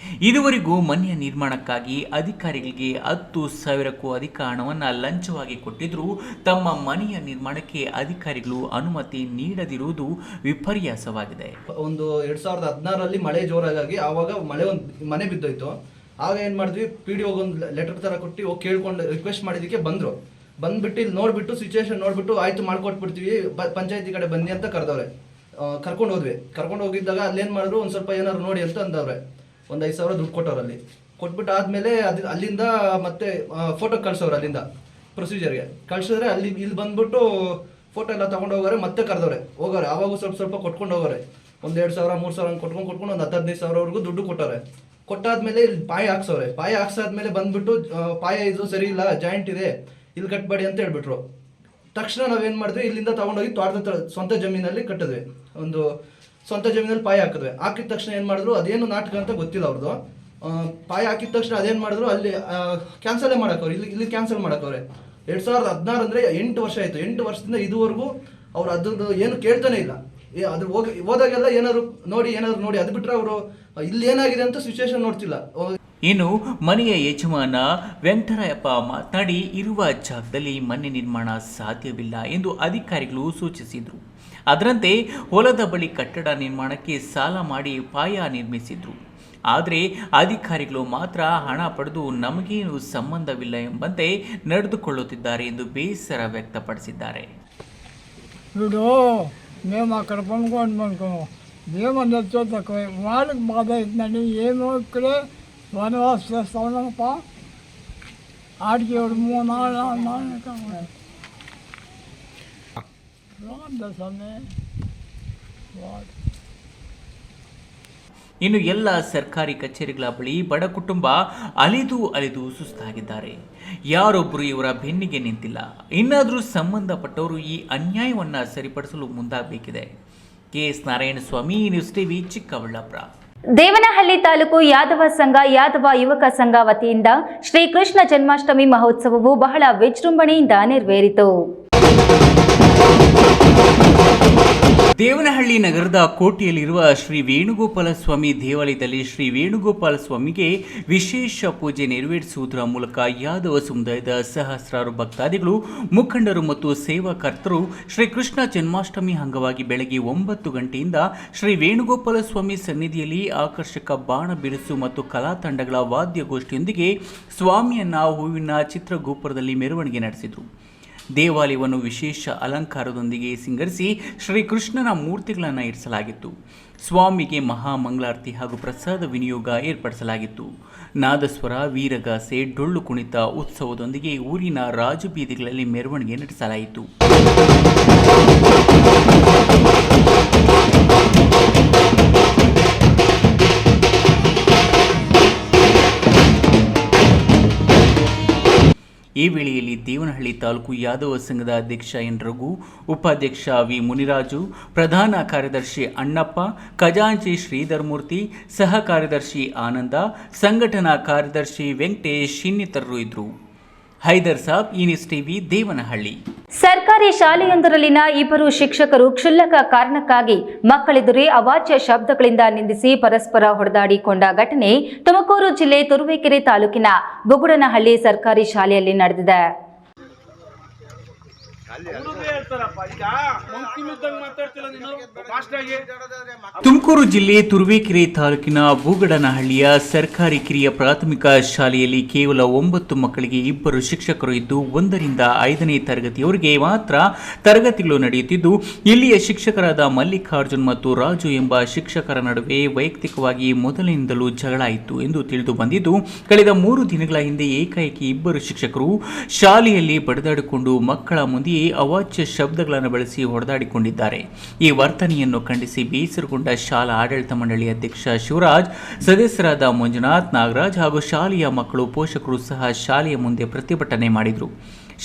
ಇದುವರೆಗೂ ಮನೆಯ ನಿರ್ಮಾಣಕ್ಕಾಗಿ ಅಧಿಕಾರಿಗಳಿಗೆ 10,000ಕ್ಕೂ ಅಧಿಕ ಹಣವನ್ನು ಲಂಚವಾಗಿ ಕೊಟ್ಟಿದ್ದರೂ ತಮ್ಮ ಮನೆಯ ನಿರ್ಮಾಣಕ್ಕೆ ಅಧಿಕಾರಿಗಳು ಅನುಮತಿ ನೀಡದಿರುವುದು ವಿಪರ್ಯಾಸವಾಗಿದೆ. ಒಂದು 2016ರಲ್ಲಿ ಮಳೆ ಜೋರಾಗಿ ಆವಾಗ ಒಂದು ಮನೆ ಬಿದ್ದೋಯ್ತು. ಆಗ ಏನು ಮಾಡಿದ್ವಿ, PDO ಒಂದು ಲೆಟರ್ ಥರ ಕೊಟ್ಟು ಹೋಗಿ ಕೇಳ್ಕೊಂಡು ರಿಕ್ವೆಸ್ಟ್ ಮಾಡಿದ್ದಕ್ಕೆ ಬಂದ್ಬಿಟ್ಟು ಇಲ್ಲಿ ನೋಡ್ಬಿಟ್ಟು ಸಿಚುವೇಶನ್ ನೋಡ್ಬಿಟ್ಟು ಆಯ್ತು ಮಾಡ್ಕೊಟ್ಬಿಡ್ತೀವಿ, ಪಂಚಾಯತಿ ಕಡೆ ಬನ್ನಿ ಅಂತ ಕರ್ಕೊಂಡು ಹೋದ್ವಿ. ಕರ್ಕೊಂಡು ಹೋಗಿದ್ದಾಗ ಅಲ್ಲೇನು ಮಾಡಿದ್ರು, ಒಂದು ಸ್ವಲ್ಪ ಏನಾದ್ರು ನೋಡಿ ಅಂತ ಅಂದವ್ರೆ. ಒಂದು 5,000 ದುಡ್ಡು ಕೊಟ್ಟವ್ರು. ಅಲ್ಲಿ ಕೊಟ್ಬಿಟ್ಟು ಆದಮೇಲೆ ಅಲ್ಲಿಂದ ಮತ್ತೆ ಫೋಟೋ ಕಳ್ಸೋರು. ಅಲ್ಲಿಂದ ಪ್ರೊಸೀಜರ್ಗೆ ಕಳ್ಸಿದ್ರೆ ಇಲ್ಲಿ ಬಂದ್ಬಿಟ್ಟು ಫೋಟೋ ಎಲ್ಲ ತೊಗೊಂಡು ಹೋಗೋರೆ. ಮತ್ತೆ ಹೋಗೋರೆ. ಆವಾಗ ಸ್ವಲ್ಪ ಕೊಟ್ಕೊಂಡು ಹೋಗೋರೆ. ಒಂದು 2,000 3,000 ಕೊಟ್ಕೊಂಡು ಒಂದು 15,000ವರೆಗೂ ದುಡ್ಡು ಕೊಟ್ಟವ್ರೆ. ಕೊಟ್ಟಾದ್ಮೇಲೆ ಇಲ್ಲಿ ಪಾಯ ಹಾಕ್ಸವ್ರೆ. ಪಾಯ ಹಾಕ್ಸಾದ್ಮೇಲೆ ಬಂದ್ಬಿಟ್ಟು ಪಾಯ ಇದು ಸರಿ ಇಲ್ಲ, ಜಾಯಿಂಟ್ ಇದೆ, ಇಲ್ಲಿ ಕಟ್ಬೇಡಿ ಅಂತ ಹೇಳ್ಬಿಟ್ರು. ತಕ್ಷಣ ನಾವೇನು ಮಾಡಿದ್ವಿ, ಇಲ್ಲಿಂದ ತೊಗೊಂಡೋಗಿ ತೋಟದ ಸ್ವಂತ ಜಮೀನಲ್ಲಿ ಕಟ್ಟಿದ್ವಿ. ಒಂದು ಸ್ವಂತ ಜಮೀನಲ್ಲಿ ಪಾಯ ಹಾಕಿದ್ವಿ. ಹಾಕಿದ ತಕ್ಷಣ ಏನು ಮಾಡಿದ್ರು, ಅದೇನು ನಾಟಕ ಅಂತ ಗೊತ್ತಿಲ್ಲ ಅವ್ರದ್ದು. ಪಾಯ ಹಾಕಿದ ತಕ್ಷಣ ಅದೇನು ಮಾಡಿದ್ರು, ಅಲ್ಲಿ ಕ್ಯಾನ್ಸಲೇ ಮಾಡಕ್ಕವ್ರೆ. ಇಲ್ಲಿ ಕ್ಯಾನ್ಸಲ್ ಮಾಡಕ್ಕವ್ರೆ. 2016 ಅಂದರೆ 8 ವರ್ಷ ಆಯಿತು. 8 ವರ್ಷದಿಂದ ಇದುವರೆಗೂ ಅವ್ರು ಅದ್ರದ್ದು ಏನು ಕೇಳ್ತಾನೆ ಇಲ್ಲ. ಅದ್ರ ಹೋದಾಗೆಲ್ಲ ಏನಾದ್ರು ನೋಡಿ ಅದು ಬಿಟ್ಟರೆ ಅವರು ಇಲ್ಲಿ ಏನಾಗಿದೆ ಅಂತ ಸಿಚುವೇಶನ್ ನೋಡ್ತಿಲ್ಲ. ಇನ್ನು ಮನೆಯ ಯಜಮಾನ ವೆಂಕಟರಾಯಪ್ಪ ಮಾತನಾಡಿ, ಇರುವ ಜಾಗದಲ್ಲಿ ಮನೆ ನಿರ್ಮಾಣ ಸಾಧ್ಯವಿಲ್ಲ ಎಂದು ಅಧಿಕಾರಿಗಳು ಸೂಚಿಸಿದರು. ಅದರಂತೆ ಹೊಲದ ಬಳಿ ಕಟ್ಟಡ ನಿರ್ಮಾಣಕ್ಕೆ ಸಾಲ ಮಾಡಿ ಪಾಯ ನಿರ್ಮಿಸಿದ್ರು. ಆದರೆ ಅಧಿಕಾರಿಗಳು ಮಾತ್ರ ಹಣ ಪಡೆದು ನಮಗೇನು ಸಂಬಂಧವಿಲ್ಲ ಎಂಬಂತೆ ನಡೆದುಕೊಳ್ಳುತ್ತಿದ್ದಾರೆ ಎಂದು ಬೇಸರ వ్యక్తపడిಸಿದ್ದಾರೆ. మేము అక్కడ పనుకోను ఏమని వచ్చో తక్కువ వాళ్ళకి బాధ అవుతుందండి. ఏమో ఇక్కడే వనవాస చేస్తా ఉన్నామప్ప. ఆడికి 3-4 నాలుగు ಇನ್ನು ಎಲ್ಲ ಸರ್ಕಾರಿ ಕಚೇರಿಗಳ ಬಳಿ ಬಡ ಕುಟುಂಬ ಅಲಿದು ಸುಸ್ತಾಗಿದ್ದಾರೆ. ಯಾರೊಬ್ಬರು ಇವರ ಬೆನ್ನಿಗೆ ನಿಂತಿಲ್ಲ. ಇನ್ನಾದರೂ ಸಂಬಂಧಪಟ್ಟವರು ಈ ಅನ್ಯಾಯವನ್ನು ಸರಿಪಡಿಸಲು ಮುಂದಾಗಬೇಕಿದೆ. KS Narayanaswamy, news TV, Chikkaballapur. Devanahalli taluk Yadava Sangha, Yadava ಯುವಕ ಸಂಘ ವತಿಯಿಂದ ಶ್ರೀಕೃಷ್ಣ ಜನ್ಮಾಷ್ಟಮಿ ಮಹೋತ್ಸವವು ಬಹಳ ವಿಜೃಂಭಣೆಯಿಂದ ನೆರವೇರಿತು. ದೇವನಹಳ್ಳಿ ನಗರದ ಕೋಟೆಯಲ್ಲಿರುವ ಶ್ರೀ ವೇಣುಗೋಪಾಲ ಸ್ವಾಮಿ ದೇವಾಲಯದಲ್ಲಿ ಶ್ರೀ ವೇಣುಗೋಪಾಲ ಸ್ವಾಮಿಗೆ ವಿಶೇಷ ಪೂಜೆ ನೆರವೇರಿಸುವುದರ ಮೂಲಕ ಯಾದವ ಸಮುದಾಯದ ಸಹಸ್ರಾರು ಭಕ್ತಾದಿಗಳು, ಮುಖಂಡರು ಮತ್ತು ಸೇವಾಕರ್ತರು ಶ್ರೀಕೃಷ್ಣ ಜನ್ಮಾಷ್ಟಮಿ ಅಂಗವಾಗಿ ಬೆಳಗ್ಗೆ 9 ಗಂಟೆಯಿಂದ ಶ್ರೀ ವೇಣುಗೋಪಾಲ ಸ್ವಾಮಿ ಸನ್ನಿಧಿಯಲ್ಲಿ ಆಕರ್ಷಕ ಬಾಣ ಬಿರುಸು ಮತ್ತು ಕಲಾ ತಂಡಗಳ ವಾದ್ಯಗೋಷ್ಠಿಯೊಂದಿಗೆ ಸ್ವಾಮಿಯನ್ನ ಹೂವಿನ ಚಿತ್ರಗೋಪುರದಲ್ಲಿ ಮೆರವಣಿಗೆ ನಡೆಸಿದರು. ದೇವಾಲಯವನ್ನು ವಿಶೇಷ ಅಲಂಕಾರದೊಂದಿಗೆ ಸಿಂಗರಿಸಿ ಶ್ರೀಕೃಷ್ಣನ ಮೂರ್ತಿಗಳನ್ನು ಇರಿಸಲಾಗಿತ್ತು. ಸ್ವಾಮಿಗೆ ಮಹಾಮಂಗಳಾರತಿ ಹಾಗೂ ಪ್ರಸಾದ ವಿನಿಯೋಗ ಏರ್ಪಡಿಸಲಾಗಿತ್ತು. ನಾದಸ್ವರ, ವೀರಗಾಸೆ, ಡೊಳ್ಳು ಕುಣಿತ ಉತ್ಸವದೊಂದಿಗೆ ಊರಿನ ರಾಜಬೀದಿಗಳಲ್ಲಿ ಮೆರವಣಿಗೆ ನಡೆಸಲಾಯಿತು. ಈ ವೇಳೆಯಲ್ಲಿ ದೇವನಹಳ್ಳಿ ತಾಲೂಕು ಯಾದವ ಸಂಘದ ಅಧ್ಯಕ್ಷ ಎನ್ ರಘು, ಉಪಾಧ್ಯಕ್ಷ ವಿ ಮುನಿರಾಜು, ಪ್ರಧಾನ ಕಾರ್ಯದರ್ಶಿ ಅಣ್ಣಪ್ಪ, ಖಜಾಂಚಿ ಶ್ರೀಧರ್ಮೂರ್ತಿ, ಸಹ ಕಾರ್ಯದರ್ಶಿ ಆನಂದ, ಸಂಘಟನಾ ಕಾರ್ಯದರ್ಶಿ ವೆಂಕಟೇಶ್ ಇನ್ನಿತರರು ಇದ್ದರು. Haider Sab, news TV, Devanahalli. ಸರ್ಕಾರಿ ಶಾಲೆಯೊಂದರಲ್ಲಿನ ಇಬ್ಬರು ಶಿಕ್ಷಕರು ಕ್ಷುಲ್ಲಕ ಕಾರಣಕ್ಕಾಗಿ ಮಕ್ಕಳೆದುರೇ ಅವಾಚ್ಯ ಶಬ್ದಗಳಿಂದ ನಿಂದಿಸಿ ಪರಸ್ಪರ ಹೊಡೆದಾಡಿಕೊಂಡ ಘಟನೆ ತುಮಕೂರು ಜಿಲ್ಲೆ ತುರುವೇಕೆರೆ ತಾಲೂಕಿನ ಬುಗುಡನಹಳ್ಳಿ ಸರ್ಕಾರಿ ಶಾಲೆಯಲ್ಲಿ ನಡೆದಿದೆ. ತುಮಕೂರು ಜಿಲ್ಲೆ ತುರುವೇಕೆರೆ ತಾಲೂಕಿನ ಬೂಗಡನಹಳ್ಳಿಯ ಸರ್ಕಾರಿ ಕಿರಿಯ ಪ್ರಾಥಮಿಕ ಶಾಲೆಯಲ್ಲಿ ಕೇವಲ 9 ಮಕ್ಕಳಿಗೆ ಇಬ್ಬರು ಶಿಕ್ಷಕರು ಇದ್ದು 1 ರಿಂದ 5ನೇ ತರಗತಿಯವರೆಗೆ ಮಾತ್ರ ತರಗತಿಗಳು ನಡೆಯುತ್ತಿದ್ದು, ಇಲ್ಲಿಯ ಶಿಕ್ಷಕರಾದ ಮಲ್ಲಿಕಾರ್ಜುನ್ ಮತ್ತು ರಾಜು ಎಂಬ ಶಿಕ್ಷಕರ ನಡುವೆ ವೈಯಕ್ತಿಕವಾಗಿ ಮೊದಲಿನಿಂದಲೂ ಜಗಳ ಇತ್ತು ಎಂದು ತಿಳಿದು ಬಂದಿದ್ದು, ಕಳೆದ 3 ದಿನಗಳ ಹಿಂದೆ ಏಕಾಏಕಿ ಇಬ್ಬರು ಶಿಕ್ಷಕರು ಶಾಲೆಯಲ್ಲಿ ಬಡಿದಾಡಿಕೊಂಡು ಮಕ್ಕಳ ಮುಂದೆಯೇ ಅವಾಚ್ಯ ಶಬ್ದಗಳನ್ನು ಬಳಸಿ ಹೊಡೆದಾಡಿಕೊಂಡಿದ್ದಾರೆ. ಈ ವರ್ತನೆಯನ್ನು ಖಂಡಿಸಿ ಬೇಸರಗೊಂಡ ಶಾಲಾ ಆಡಳಿತ ಮಂಡಳಿ ಅಧ್ಯಕ್ಷ ಶಿವರಾಜ್, ಸದಸ್ಯರಾದ ಮಂಜುನಾಥ್, ನಾಗರಾಜ್ ಹಾಗೂ ಶಾಲೆಯ ಮಕ್ಕಳು, ಪೋಷಕರು ಸಹ ಶಾಲೆಯ ಮುಂದೆ ಪ್ರತಿಭಟನೆ ಮಾಡಿದರು.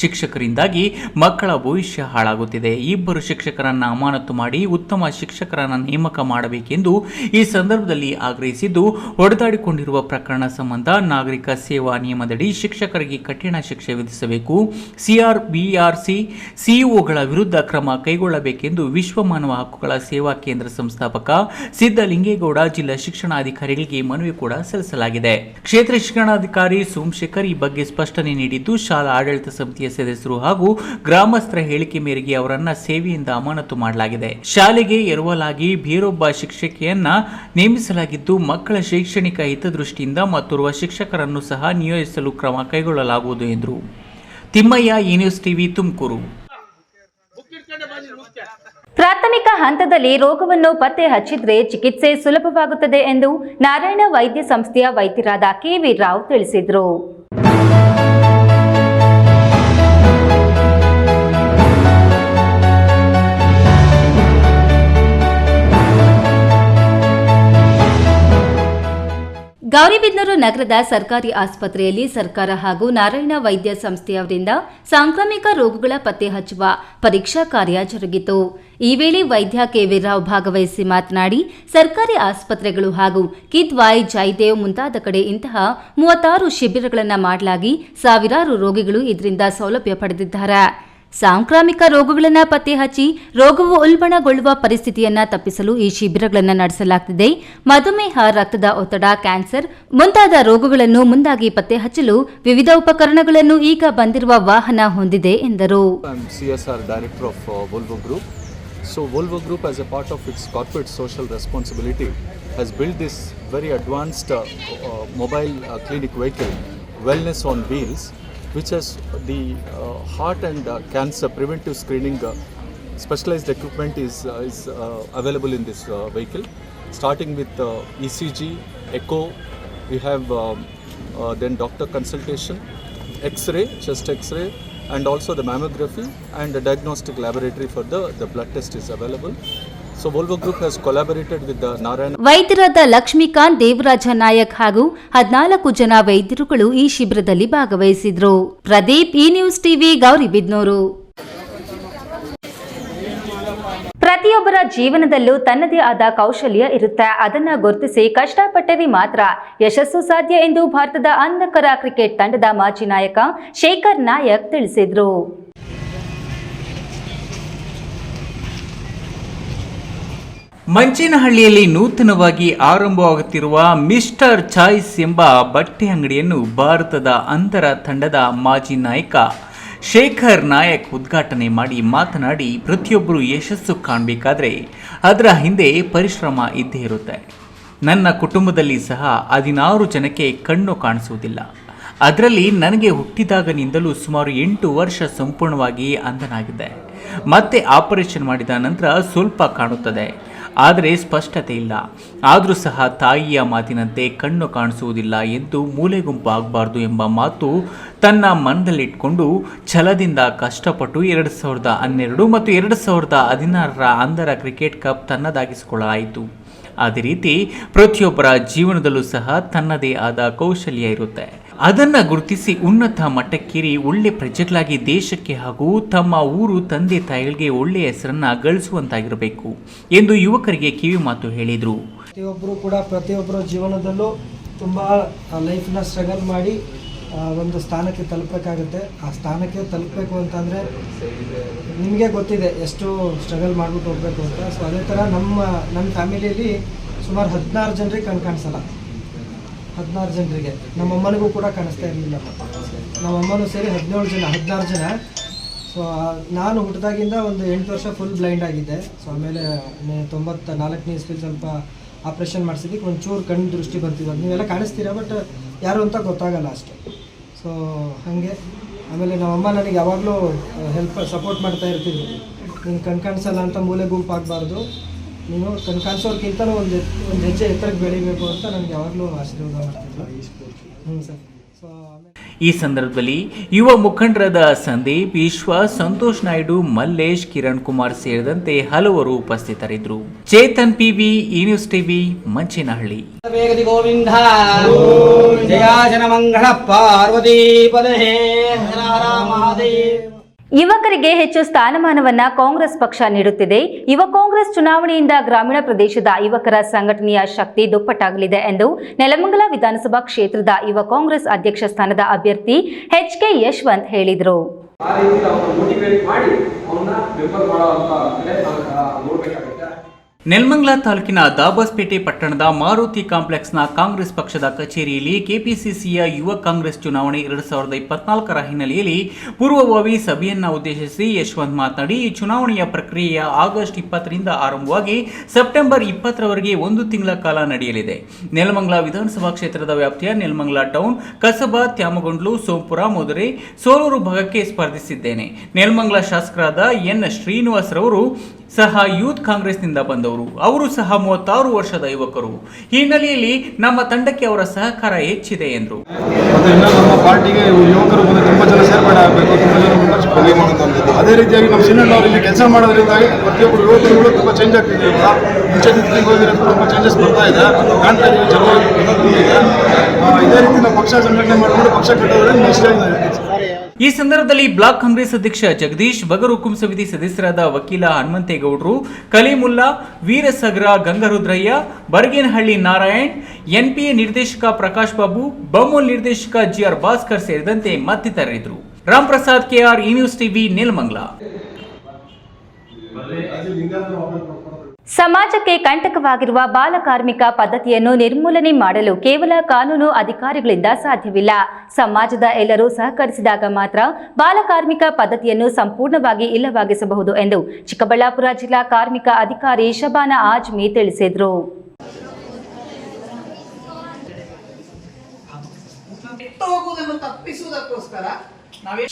ಶಿಕ್ಷಕರಿಂದಾಗಿ ಮಕ್ಕಳ ಭವಿಷ್ಯ ಹಾಳಾಗುತ್ತಿದೆ. ಇಬ್ಬರು ಶಿಕ್ಷಕರನ್ನು ಅಮಾನತು ಮಾಡಿ ಉತ್ತಮ ಶಿಕ್ಷಕರನ್ನು ನೇಮಕ ಮಾಡಬೇಕೆಂದು ಈ ಸಂದರ್ಭದಲ್ಲಿ ಆಗ್ರಹಿಸಿದ್ದು, ಹೊಡೆದಾಡಿಕೊಂಡಿರುವ ಪ್ರಕರಣ ಸಂಬಂಧ ನಾಗರಿಕ ಸೇವಾ ನಿಯಮದಡಿ ಶಿಕ್ಷಕರಿಗೆ ಕಠಿಣ ಶಿಕ್ಷೆ ವಿಧಿಸಬೇಕು, CRBRC ಸಿಇಒಗಳ ವಿರುದ್ಧ ಕ್ರಮ ಕೈಗೊಳ್ಳಬೇಕೆಂದು ವಿಶ್ವ ಮಾನವ ಹಕ್ಕುಗಳ ಸೇವಾ ಕೇಂದ್ರ ಸಂಸ್ಥಾಪಕ ಸಿದ್ದಲಿಂಗೇಗೌಡ ಜಿಲ್ಲಾ ಶಿಕ್ಷಣಾಧಿಕಾರಿಗಳಿಗೆ ಮನವಿ ಕೂಡ ಸಲ್ಲಿಸಲಾಗಿದೆ. ಕ್ಷೇತ್ರ ಶಿಕ್ಷಣಾಧಿಕಾರಿ ಸೋಮಶೇಖರ್ ಈ ಬಗ್ಗೆ ಸ್ಪಷ್ಟನೆ ನೀಡಿದ್ದು, ಶಾಲಾ ಆಡಳಿತ ಸಮಿತಿ ಸದಸ್ಯರು ಹಾಗೂ ಗ್ರಾಮಸ್ಥರ ಹೇಳಿಕೆ ಮೇರೆಗೆ ಅವರನ್ನ ಸೇವೆಯಿಂದ ಅಮಾನತು ಮಾಡಲಾಗಿದೆ. ಶಾಲೆಗೆ ಎರವಲಾಗಿ ಬೇರೊಬ್ಬ ಶಿಕ್ಷಕಿಯನ್ನ ನೇಮಿಸಲಾಗಿದ್ದು, ಮಕ್ಕಳ ಶೈಕ್ಷಣಿಕ ಹಿತದೃಷ್ಟಿಯಿಂದ ಮತ್ತೋರ್ವ ಶಿಕ್ಷಕರನ್ನು ಸಹ ನಿಯೋಜಿಸಲು ಕ್ರಮ ಕೈಗೊಳ್ಳಲಾಗುವುದು ಎಂದರು. Thimmaiah, news TV, Tumakuru. ಪ್ರಾಥಮಿಕ ಹಂತದಲ್ಲಿ ರೋಗವನ್ನು ಪತ್ತೆ ಹಚ್ಚಿದ್ರೆ ಚಿಕಿತ್ಸೆ ಸುಲಭವಾಗುತ್ತದೆ ಎಂದು ನಾರಾಯಣ ವೈದ್ಯ ಸಂಸ್ಥೆಯ ವೈದ್ಯರಾದ KV ರಾವ್ ತಿಳಿಸಿದರು. ಗೌರಿಬಿದನೂರು ನಗರದ ಸರ್ಕಾರಿ ಆಸ್ಪತ್ರೆಯಲ್ಲಿ ಸರ್ಕಾರ ಹಾಗೂ ನಾರಾಯಣ ವೈದ್ಯ ಸಂಸ್ಥೆಯವರಿಂದ ಸಾಂಕ್ರಾಮಿಕ ರೋಗಗಳ ಪತ್ತೆ ಹಚ್ಚುವ ಪರೀಕ್ಷಾ ಕಾರ್ಯ ಜರುಗಿತು. ಈ ವೇಳೆ ವೈದ್ಯ KV ರಾವ್ ಭಾಗವಹಿಸಿ ಮಾತನಾಡಿ, ಸರ್ಕಾರಿ ಆಸ್ಪತ್ರೆಗಳು ಹಾಗೂ ಕಿದ್ವಾಯ್, ಜಯದೇವ್ ಮುಂತಾದ ಕಡೆ ಇಂತಹ 36 ಶಿಬಿರಗಳನ್ನು ಮಾಡಲಾಗಿ ಸಾವಿರಾರು ರೋಗಿಗಳು ಇದರಿಂದ ಸೌಲಭ್ಯ ಪಡೆದಿದ್ದಾರೆ. ಸಾಂಕ್ರಾಮಿಕ ರೋಗಗಳನ್ನು ಪತ್ತೆ ಹಚ್ಚಿ ರೋಗವು ಉಲ್ಬಣಗೊಳ್ಳುವ ಪರಿಸ್ಥಿತಿಯನ್ನು ತಪ್ಪಿಸಲು ಈ ಶಿಬಿರಗಳನ್ನು ನಡೆಸಲಾಗುತ್ತಿದೆ. ಮಧುಮೇಹ, ರಕ್ತದ ಒತ್ತಡ, ಕ್ಯಾನ್ಸರ್ ಮುಂತಾದ ರೋಗಗಳನ್ನು ಮುಂದಾಗಿ ಪತ್ತೆ ಹಚ್ಚಲು ವಿವಿಧ ಉಪಕರಣಗಳನ್ನು ಈಗ ಬಂದಿರುವ ವಾಹನ ಹೊಂದಿದೆ ಎಂದರು. CSR Director of Volvo Group. So Volvo Group, as a part of its corporate social responsibility, has built this very advanced mobile clinic vehicle, Wellness on Wheels, which has the heart and cancer preventive screening. Specialized equipment is available in this vehicle, starting with ECG, echo. We have then doctor consultation, X-ray, chest X-ray, and also the mammography and the diagnostic laboratory for the blood test is available. So Volvo Group has collaborated with the Narayana. ವೈದ್ಯರಾದ Lakshmikant, Devaraja Nayak ಹಾಗೂ 14 ಜನ ವೈದ್ಯರುಗಳು ಈ ಶಿಬಿರದಲ್ಲಿ ಭಾಗವಹಿಸಿದ್ರು. Pradeep, news TV, Gauribidanur. ಪ್ರತಿಯೊಬ್ಬರ ಜೀವನದಲ್ಲೂ ತನ್ನದೇ ಆದ ಕೌಶಲ್ಯ ಇರುತ್ತೆ. ಅದನ್ನ ಗುರುತಿಸಿ ಕಷ್ಟಪಟ್ಟರೆ ಮಾತ್ರ ಯಶಸ್ಸು ಸಾಧ್ಯ ಎಂದು ಭಾರತದ ಅಂಧಕರ ಕ್ರಿಕೆಟ್ ತಂಡದ ಮಾಜಿ ನಾಯಕ ಶೇಖರ್ ನಾಯಕ್ ತಿಳಿಸಿದರು. ಮಂಚೇನಹಳ್ಳಿಯಲ್ಲಿ ನೂತನವಾಗಿ ಆರಂಭವಾಗುತ್ತಿರುವ ಮಿಸ್ಟರ್ ಚಾಯ್ಸ್ ಎಂಬ ಬಟ್ಟೆ ಅಂಗಡಿಯನ್ನು ಭಾರತದ ಅಂಧರ ತಂಡದ ಮಾಜಿ ನಾಯಕ ಶೇಖರ್ ನಾಯಕ್ ಉದ್ಘಾಟನೆ ಮಾಡಿ ಮಾತನಾಡಿ, ಪ್ರತಿಯೊಬ್ಬರು ಯಶಸ್ಸು ಕಾಣಬೇಕಾದ್ರೆ ಅದರ ಹಿಂದೆ ಪರಿಶ್ರಮ ಇದ್ದೇ ಇರುತ್ತೆ. ನನ್ನ ಕುಟುಂಬದಲ್ಲಿ ಸಹ 16 ಜನಕ್ಕೆ ಕಣ್ಣು ಕಾಣಿಸುವುದಿಲ್ಲ. ಅದರಲ್ಲಿ ನನಗೆ ಹುಟ್ಟಿದಾಗನಿಂದಲೂ ಸುಮಾರು 8 ವರ್ಷ ಸಂಪೂರ್ಣವಾಗಿ ಅಂಧನಾಗಿದೆ. ಮತ್ತೆ ಆಪರೇಷನ್ ಮಾಡಿದ ನಂತರ ಸ್ವಲ್ಪ ಕಾಣುತ್ತದೆ. ಆದರೆ ಸ್ಪಷ್ಟತೆ ಇಲ್ಲ. ಆದರೂ ಸಹ ತಾಯಿಯ ಮಾತಿನಂತೆ ಕಣ್ಣು ಕಾಣಿಸುವುದಿಲ್ಲ ಎಂದು ಮೂಲೆ ಗುಂಪು ಆಗಬಾರ್ದು ಎಂಬ ಮಾತು ತನ್ನ ಮನದಲ್ಲಿಟ್ಕೊಂಡು ಛಲದಿಂದ ಕಷ್ಟಪಟ್ಟು 2012 ಮತ್ತು 2016 ಅಂಧರ ಕ್ರಿಕೆಟ್ ಕಪ್ ತನ್ನದಾಗಿಸಿಕೊಳ್ಳಲಾಯಿತು. ಅದೇ ರೀತಿ ಪ್ರತಿಯೊಬ್ಬರ ಜೀವನದಲ್ಲೂ ಸಹ ತನ್ನದೇ ಆದ ಕೌಶಲ್ಯ ಇರುತ್ತೆ. ಅದನ್ನು ಗುರುತಿಸಿ ಉನ್ನತ ಮಟ್ಟಕ್ಕೇರಿ ಒಳ್ಳೆ ಪ್ರಜೆಗಳಾಗಿ ದೇಶಕ್ಕೆ ಹಾಗೂ ತಮ್ಮ ಊರು ತಂದೆ ತಾಯಿಗಳಿಗೆ ಒಳ್ಳೆಯ ಹೆಸರನ್ನು ಗಳಿಸುವಂತಾಗಿರಬೇಕು ಎಂದು ಯುವಕರಿಗೆ ಕಿವಿ ಮಾತು ಹೇಳಿದರು. ಪ್ರತಿಯೊಬ್ಬರು ಕೂಡ ಪ್ರತಿಯೊಬ್ಬರ ಜೀವನದಲ್ಲೂ ತುಂಬ ಲೈಫ್ನ ಸ್ಟ್ರಗಲ್ ಮಾಡಿ ಒಂದು ಸ್ಥಾನಕ್ಕೆ ತಲುಪಬೇಕಾಗುತ್ತೆ. ಆ ಸ್ಥಾನಕ್ಕೆ ತಲುಪಬೇಕು ಅಂತಂದರೆ ನಿಮಗೆ ಗೊತ್ತಿದೆ ಎಷ್ಟು ಸ್ಟ್ರಗಲ್ ಮಾಡಿಬಿಟ್ಟು ಹೋಗಬೇಕು ಅಂತ. ಸೊ ಅದೇ ಥರ ನನ್ನ ಫ್ಯಾಮಿಲಿಯಲ್ಲಿ ಸುಮಾರು 16 ಜನರಿಗೆ ಕಾಣಿಸಲ್ಲ. 16 ಜನರಿಗೆ, ನಮ್ಮಮ್ಮನಿಗೂ ಕೂಡ ಕಾಣಿಸ್ತಾ ಇರಲಿಲ್ಲ. ನಮ್ಮಮ್ಮನೂ ಸೇರಿ 16 ಜನ. ಸೊ ನಾನು ಹುಟ್ಟಿದಾಗಿಂದ ಒಂದು 8 ವರ್ಷ ಫುಲ್ ಬ್ಲೈಂಡ್ ಆಗಿದ್ದೆ. ಸೊ ಆಮೇಲೆ 94ನೇ ಇಸ್ವಿಲಿ ಸ್ವಲ್ಪ ಆಪ್ರೇಷನ್ ಮಾಡಿಸಿದ್ದಕ್ಕೆ ಒಂಚೂರು ಕಣ್ಣು ದೃಷ್ಟಿ ಬರ್ತಿದ್ದೆ. ನೀವೆಲ್ಲ ಕಾಣಿಸ್ತೀರಾ, ಬಟ್ ಯಾರು ಅಂತ ಗೊತ್ತಾಗಲ್ಲ ಅಷ್ಟೇ. ಸೊ ಹಾಗೆ ಆಮೇಲೆ ನಮ್ಮಮ್ಮ ನನಗೆ ಯಾವಾಗಲೂ ಸಪೋರ್ಟ್ ಮಾಡ್ತಾ ಇರ್ತಿದ್ರು. ನೀನು ಕಾಣಿಸಲ್ಲ ಅಂತ ಮೂಲೆ ಗುಂಪು ಆಗಬಾರ್ದು, ನೀನು ಕಾಣಿಸೋರ್ಗಿಂತ ಒಂದು ಹೆಜ್ಜೆ ಎತ್ತರಕ್ಕೆ ಬೆಳಿಬೇಕು ಅಂತ ನನಗೆ ಯಾವಾಗಲೂ ಆಶೀರ್ವಾದ ಮಾಡ್ತಿದ್ರು. ಸರ್. ಸೊ ಈ ಸಂದರ್ಭದಲ್ಲಿ ಯುವ ಮುಖಂಡರಾದ ಸಂದೀಪ್, ಈಶ್ವರ್, ಸಂತೋಷ್ ನಾಯ್ಡು, ಮಲ್ಲೇಶ್, ಕಿರಣ್ ಕುಮಾರ್ ಸೇರಿದಂತೆ ಹಲವರು ಉಪಸ್ಥಿತರಿದ್ದರು. ಚೇತನ್ ಪಿವಿ, ಈ ನ್ಯೂಸ್ ಟಿವಿ, ಮಂಚೇನಹಳ್ಳಿ. ಗೋವಿಂದ ಜಯ ಜನ ಮಂಗಳ ಪಾರ್ವತಿ ಪದಹೇ ಹರ ಹರ ಮಹಾದೇವ. ಯುವಕರಿಗೆ ಹೆಚ್ಚು ಸ್ಥಾನಮಾನವನ್ನ ಕಾಂಗ್ರೆಸ್ ಪಕ್ಷ ನೀಡುತ್ತಿದೆ. ಯುವ ಕಾಂಗ್ರೆಸ್ ಚುನಾವಣೆಯಿಂದ ಗ್ರಾಮೀಣ ಪ್ರದೇಶದ ಯುವಕರ ಸಂಘಟನೆಯ ಶಕ್ತಿ ದುಪ್ಪಟ್ಟಾಗಲಿದೆ ಎಂದು ನೆಲಮಂಗಲ ವಿಧಾನಸಭಾ ಕ್ಷೇತ್ರದ ಯುವ ಕಾಂಗ್ರೆಸ್ ಅಧ್ಯಕ್ಷ ಸ್ಥಾನದ ಅಭ್ಯರ್ಥಿ HK ಯಶವಂತ್ ಹೇಳಿದರು. ನೆಲಮಂಗಲ ತಾಲೂಕಿನ ದಾಬಸ್ಪೇಟೆ ಪಟ್ಟಣದ ಮಾರುತಿ ಕಾಂಪ್ಲೆಕ್ಸ್ನ ಕಾಂಗ್ರೆಸ್ ಪಕ್ಷದ ಕಚೇರಿಯಲ್ಲಿ ಕೆಪಿಸಿಸಿಯ ಯುವ ಕಾಂಗ್ರೆಸ್ ಚುನಾವಣೆ 2024 ಹಿನ್ನೆಲೆಯಲ್ಲಿ ಪೂರ್ವಭಾವಿ ಸಭೆಯನ್ನು ಉದ್ದೇಶಿಸಿ ಯಶವಂತ್ ಮಾತನಾಡಿ, ಈ ಚುನಾವಣೆಯ ಪ್ರಕ್ರಿಯೆಯ ಆಗಸ್ಟ್ 20ರಿಂದ ಆರಂಭವಾಗಿ ಸೆಪ್ಟೆಂಬರ್ 20ರವರೆಗೆ 1 ತಿಂಗಳ ಕಾಲ ನಡೆಯಲಿದೆ. ನೆಲಮಂಗಲ ವಿಧಾನಸಭಾ ಕ್ಷೇತ್ರದ ವ್ಯಾಪ್ತಿಯ ನೆಲಮಂಗಲ ಟೌನ್, ಕಸಬಾ, ತ್ಯಾಮಗೊಂಡ್ಲು, ಸೋಂಪುರ, ಮಧುರೆ, ಸೋಲೂರು ಭಾಗಕ್ಕೆ ಸ್ಪರ್ಧಿಸಿದ್ದೇನೆ. ನೆಲಮಂಗಲ ಶಾಸಕರಾದ ಎನ್ ಶ್ರೀನಿವಾಸ್ ರವರು ಸಹ ಯೂತ್ ಕಾಂಗ್ರೆಸ್ನಿಂದ ಬಂದವರು. ಅವರು ಸಹ 36 ವರ್ಷದ ಯುವಕರು. ಈ ಹಿನ್ನೆಲೆಯಲ್ಲಿ ನಮ್ಮ ತಂಡಕ್ಕೆ ಅವರ ಸಹಕಾರ ಹೆಚ್ಚಿದೆ ಎಂದರು. ನಮ್ಮ ಪಾರ್ಟಿಗೆ ಯುವಕರು ತುಂಬ ಜನ ಸೇರ್ಪಡೆ ಆಗಬೇಕು, ತುಂಬ ಜನ ಮೆಂಬರ್ಶಿಪ್. ಅದೇ ರೀತಿಯಾಗಿ ನಮ್ಮ ಸೀನಿಯರ್ ಅವರು ಇಲ್ಲಿ ಕೆಲಸ ಮಾಡೋದ್ರಿಂದಾಗಿ ಪ್ರತಿಯೊಬ್ಬರು ಯುವಕರುಗಳು ತುಂಬ ಚೇಂಜ್ ಆಗ್ತಿದೆ. ಮುಂಚೆ ಹೋಗಿರೋದು ತುಂಬ ಚೇಂಜಸ್ ಬರ್ತಾ ಇದೆ, ಕಾಣ್ತಾ ಇದೆ. ಇದೇ ರೀತಿ ನಾವು ಪಕ್ಷ ಸಂಘಟನೆ ಮಾಡಿಕೊಂಡು ಪಕ್ಷ ಕಟ್ಟೋದ್ರಲ್ಲಿ ಇಷ್ಟ ಇದೆ. ಈ ಸಂದರ್ಭದಲ್ಲಿ ಬ್ಲಾಕ್ ಕಾಂಗ್ರೆಸ್ ಅಧ್ಯಕ್ಷ ಜಗದೀಶ್, ಬಗರ್ ಹುಕುಂ ಸಮಿತಿ ಸದಸ್ಯರಾದ ವಕೀಲ ಹನುಮಂತೇಗೌಡರು, ಕಲೀಮುಲ್ಲಾ, ವೀರಸಗರ ಗಂಗರುದ್ರಯ್ಯ, ಬರಗೇನಹಳ್ಳಿ ನಾರಾಯಣ್, NPA ನಿರ್ದೇಶಕ ಪ್ರಕಾಶ್ ಬಾಬು, ಬಮೂಲ್ ನಿರ್ದೇಶಕ GR ಭಾಸ್ಕರ್ ಸೇರಿದಂತೆ ಮತ್ತಿತರರಿದ್ದರು. ರಾಮ್ ಪ್ರಸಾದ್ KR, ಈ ನ್ಯೂಸ್ ಟಿವಿ, ನೆಲಮಂಗಲ. ಸಮಾಜಕ್ಕೆ ಕಂಟಕವಾಗಿರುವ ಬಾಲಕಾರ್ಮಿಕ ಪದ್ಧತಿಯನ್ನು ನಿರ್ಮೂಲನೆ ಮಾಡಲು ಕೇವಲ ಕಾನೂನು ಅಧಿಕಾರಿಗಳಿಂದ ಸಾಧ್ಯವಿಲ್ಲ. ಸಮಾಜದ ಎಲ್ಲರೂ ಸಹಕರಿಸಿದಾಗ ಮಾತ್ರ ಬಾಲಕಾರ್ಮಿಕ ಪದ್ಧತಿಯನ್ನು ಸಂಪೂರ್ಣವಾಗಿ ಇಲ್ಲವಾಗಿಸಬಹುದು ಎಂದು ಚಿಕ್ಕಬಳ್ಳಾಪುರ ಜಿಲ್ಲಾ ಕಾರ್ಮಿಕ ಅಧಿಕಾರಿ ಶಬಾನಾ ಆಜ್ಮಿ ತಿಳಿಸಿದರು.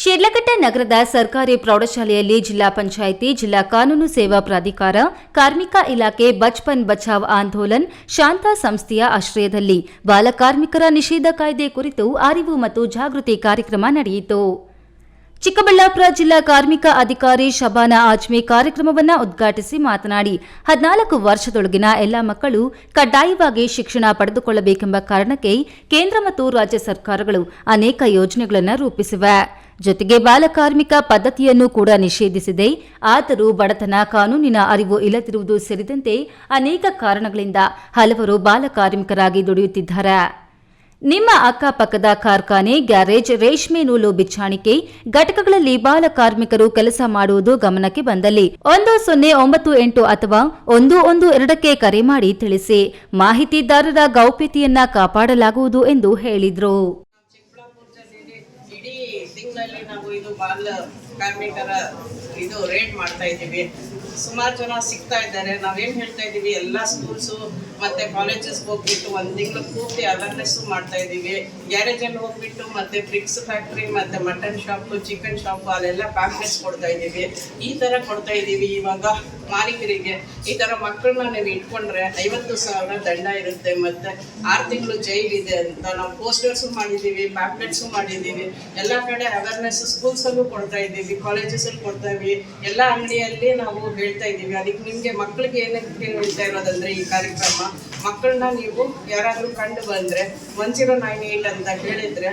ಶಿಡ್ಲಘಟ್ಟ ನಗರದ ಸರ್ಕಾರಿ ಪ್ರೌಢಶಾಲೆಯಲ್ಲಿ ಜಿಲ್ಲಾ ಪಂಚಾಯಿತಿ, ಜಿಲ್ಲಾ ಕಾನೂನು ಸೇವಾ ಪ್ರಾಧಿಕಾರ, ಕಾರ್ಮಿಕ ಇಲಾಖೆ, ಬಚ್ಪನ್ ಬಚಾವ್ ಆಂದೋಲನ್, ಶಾಂತಾ ಸಂಸ್ಥೆಯ ಆಶ್ರಯದಲ್ಲಿ ಬಾಲಕಾರ್ಮಿಕರ ನಿಷೇಧ ಕಾಯ್ದೆ ಕುರಿತು ಅರಿವು ಮತ್ತು ಜಾಗೃತಿ ಕಾರ್ಯಕ್ರಮ ನಡೆಯಿತು. ಚಿಕ್ಕಬಳ್ಳಾಪುರ ಜಿಲ್ಲಾ ಕಾರ್ಮಿಕ ಅಧಿಕಾರಿ ಶಬಾನಾ ಆಜ್ಮಿ ಕಾರ್ಯಕ್ರಮವನ್ನು ಉದ್ಘಾಟಿಸಿ ಮಾತನಾಡಿ, 14 ವರ್ಷದೊಳಗಿನ ಎಲ್ಲ ಮಕ್ಕಳು ಕಡ್ಡಾಯವಾಗಿ ಶಿಕ್ಷಣ ಪಡೆದುಕೊಳ್ಳಬೇಕೆಂಬ ಕಾರಣಕ್ಕೆ ಕೇಂದ್ರ ಮತ್ತು ರಾಜ್ಯ ಸರ್ಕಾರಗಳು ಅನೇಕ ಯೋಜನೆಗಳನ್ನು ರೂಪಿಸಿವೆ. ಜೊತೆಗೆ ಬಾಲಕಾರ್ಮಿಕ ಪದ್ಧತಿಯನ್ನು ಕೂಡ ನಿಷೇಧಿಸಿದೆ. ಆದರೂ ಬಡತನ, ಕಾನೂನಿನ ಅರಿವು ಇಲ್ಲದಿರುವುದು ಸೇರಿದಂತೆ ಅನೇಕ ಕಾರಣಗಳಿಂದ ಹಲವರು ಬಾಲಕಾರ್ಮಿಕರಾಗಿ ದುಡಿಯುತ್ತಿದ್ದಾರೆ. ನಿಮ್ಮ ಅಕ್ಕಪಕ್ಕದ ಕಾರ್ಖಾನೆ, ಗ್ಯಾರೇಜ್, ರೇಷ್ಮೆ ನೂಲು ಬಿಚ್ಚಾಣಿಕೆ ಘಟಕಗಳಲ್ಲಿ ಬಾಲಕಾರ್ಮಿಕರು ಕೆಲಸ ಮಾಡುವುದು ಗಮನಕ್ಕೆ ಬಂದಲ್ಲಿ 1098 ಅಥವಾ 112ಕ್ಕೆ ಕರೆ ಮಾಡಿ ತಿಳಿಸಿ. ಮಾಹಿತಿದಾರರ ಗೌಪ್ಯತೆಯನ್ನ ಕಾಪಾಡಲಾಗುವುದು ಎಂದು ಹೇಳಿದರು. ಇಡೀ ತಿಂಗಳಲ್ಲಿ ನಾವು ಇದು ಬಾಲ ಕಾರ್ಮಿಕರ ಇದು ರೇಟ್ ಮಾಡ್ತಾ ಇದ್ದೀವಿ. ಸುಮಾರು ಜನ ಸಿಗ್ತಾ ಇದ್ದಾರೆ. ನಾವೇನು ಹೇಳ್ತಾ ಇದ್ದೀವಿ, ಎಲ್ಲ ಸ್ಕೂಲ್ಸು ಮತ್ತೆ ಕಾಲೇಜಸ್ಗೆ ಹೋಗ್ಬಿಟ್ಟು 1 ತಿಂಗಳು ಪೂರ್ತಿ ಅವೇರ್ನೆಸ್ ಮಾಡ್ತಾ ಇದ್ದೀವಿ. ಗ್ಯಾರೇಜಲ್ಲಿ ಹೋಗ್ಬಿಟ್ಟು ಮತ್ತೆ ಬ್ರಿಕ್ಸ್ ಫ್ಯಾಕ್ಟ್ರಿ ಮತ್ತೆ ಮಟನ್ ಶಾಪ್, ಚಿಕನ್ ಶಾಪ್ ಅಲ್ಲೆಲ್ಲ ಪ್ಯಾಂಪ್ಲೆಟ್ಸ್ ಕೊಡ್ತಾ ಇದ್ದೀವಿ. ಈ ಥರ ಕೊಡ್ತಾ ಇದ್ದೀವಿ. ಇವಾಗ ಮಾಲೀಕರಿಗೆ ಈ ಥರ ಮಕ್ಕಳನ್ನ ನೀವು ಇಟ್ಕೊಂಡ್ರೆ 50,000 ದಂಡ ಇರುತ್ತೆ, ಮತ್ತೆ 6 ತಿಂಗಳು ಜೈಲಿದೆ ಅಂತ ನಾವು ಪೋಸ್ಟರ್ಸು ಮಾಡಿದ್ದೀವಿ, ಪ್ಯಾಂಪ್ಲೆಟ್ಸು ಮಾಡಿದ್ದೀವಿ. ಎಲ್ಲ ಕಡೆ ಅವೇರ್ನೆಸ್ ಸ್ಕೂಲ್ಸಲ್ಲೂ ಕೊಡ್ತಾ ಇದ್ದೀವಿ, ಕಾಲೇಜಸಲ್ಲಿ ಕೊಡ್ತಾ ಇದ್ದೀವಿ, ಎಲ್ಲ ಅಂಗಡಿಯಲ್ಲಿ ನಾವು ಹೇಳ್ತಾ ಇದ್ದೀವಿ. ಅದಕ್ಕೆ ನಿಮಗೆ ಮಕ್ಕಳಿಗೆ ಏನಕ್ಕೆ ಹೇಳ್ತಾ ಇರೋದಂದರೆ ಈ ಕಾರ್ಯಕ್ರಮ, ಮಕ್ಕಳನ್ನ ನೀವು ಯಾರಾದರೂ ಕಂಡು ಬಂದರೆ 1098 ಅಂತ ಹೇಳಿದರೆ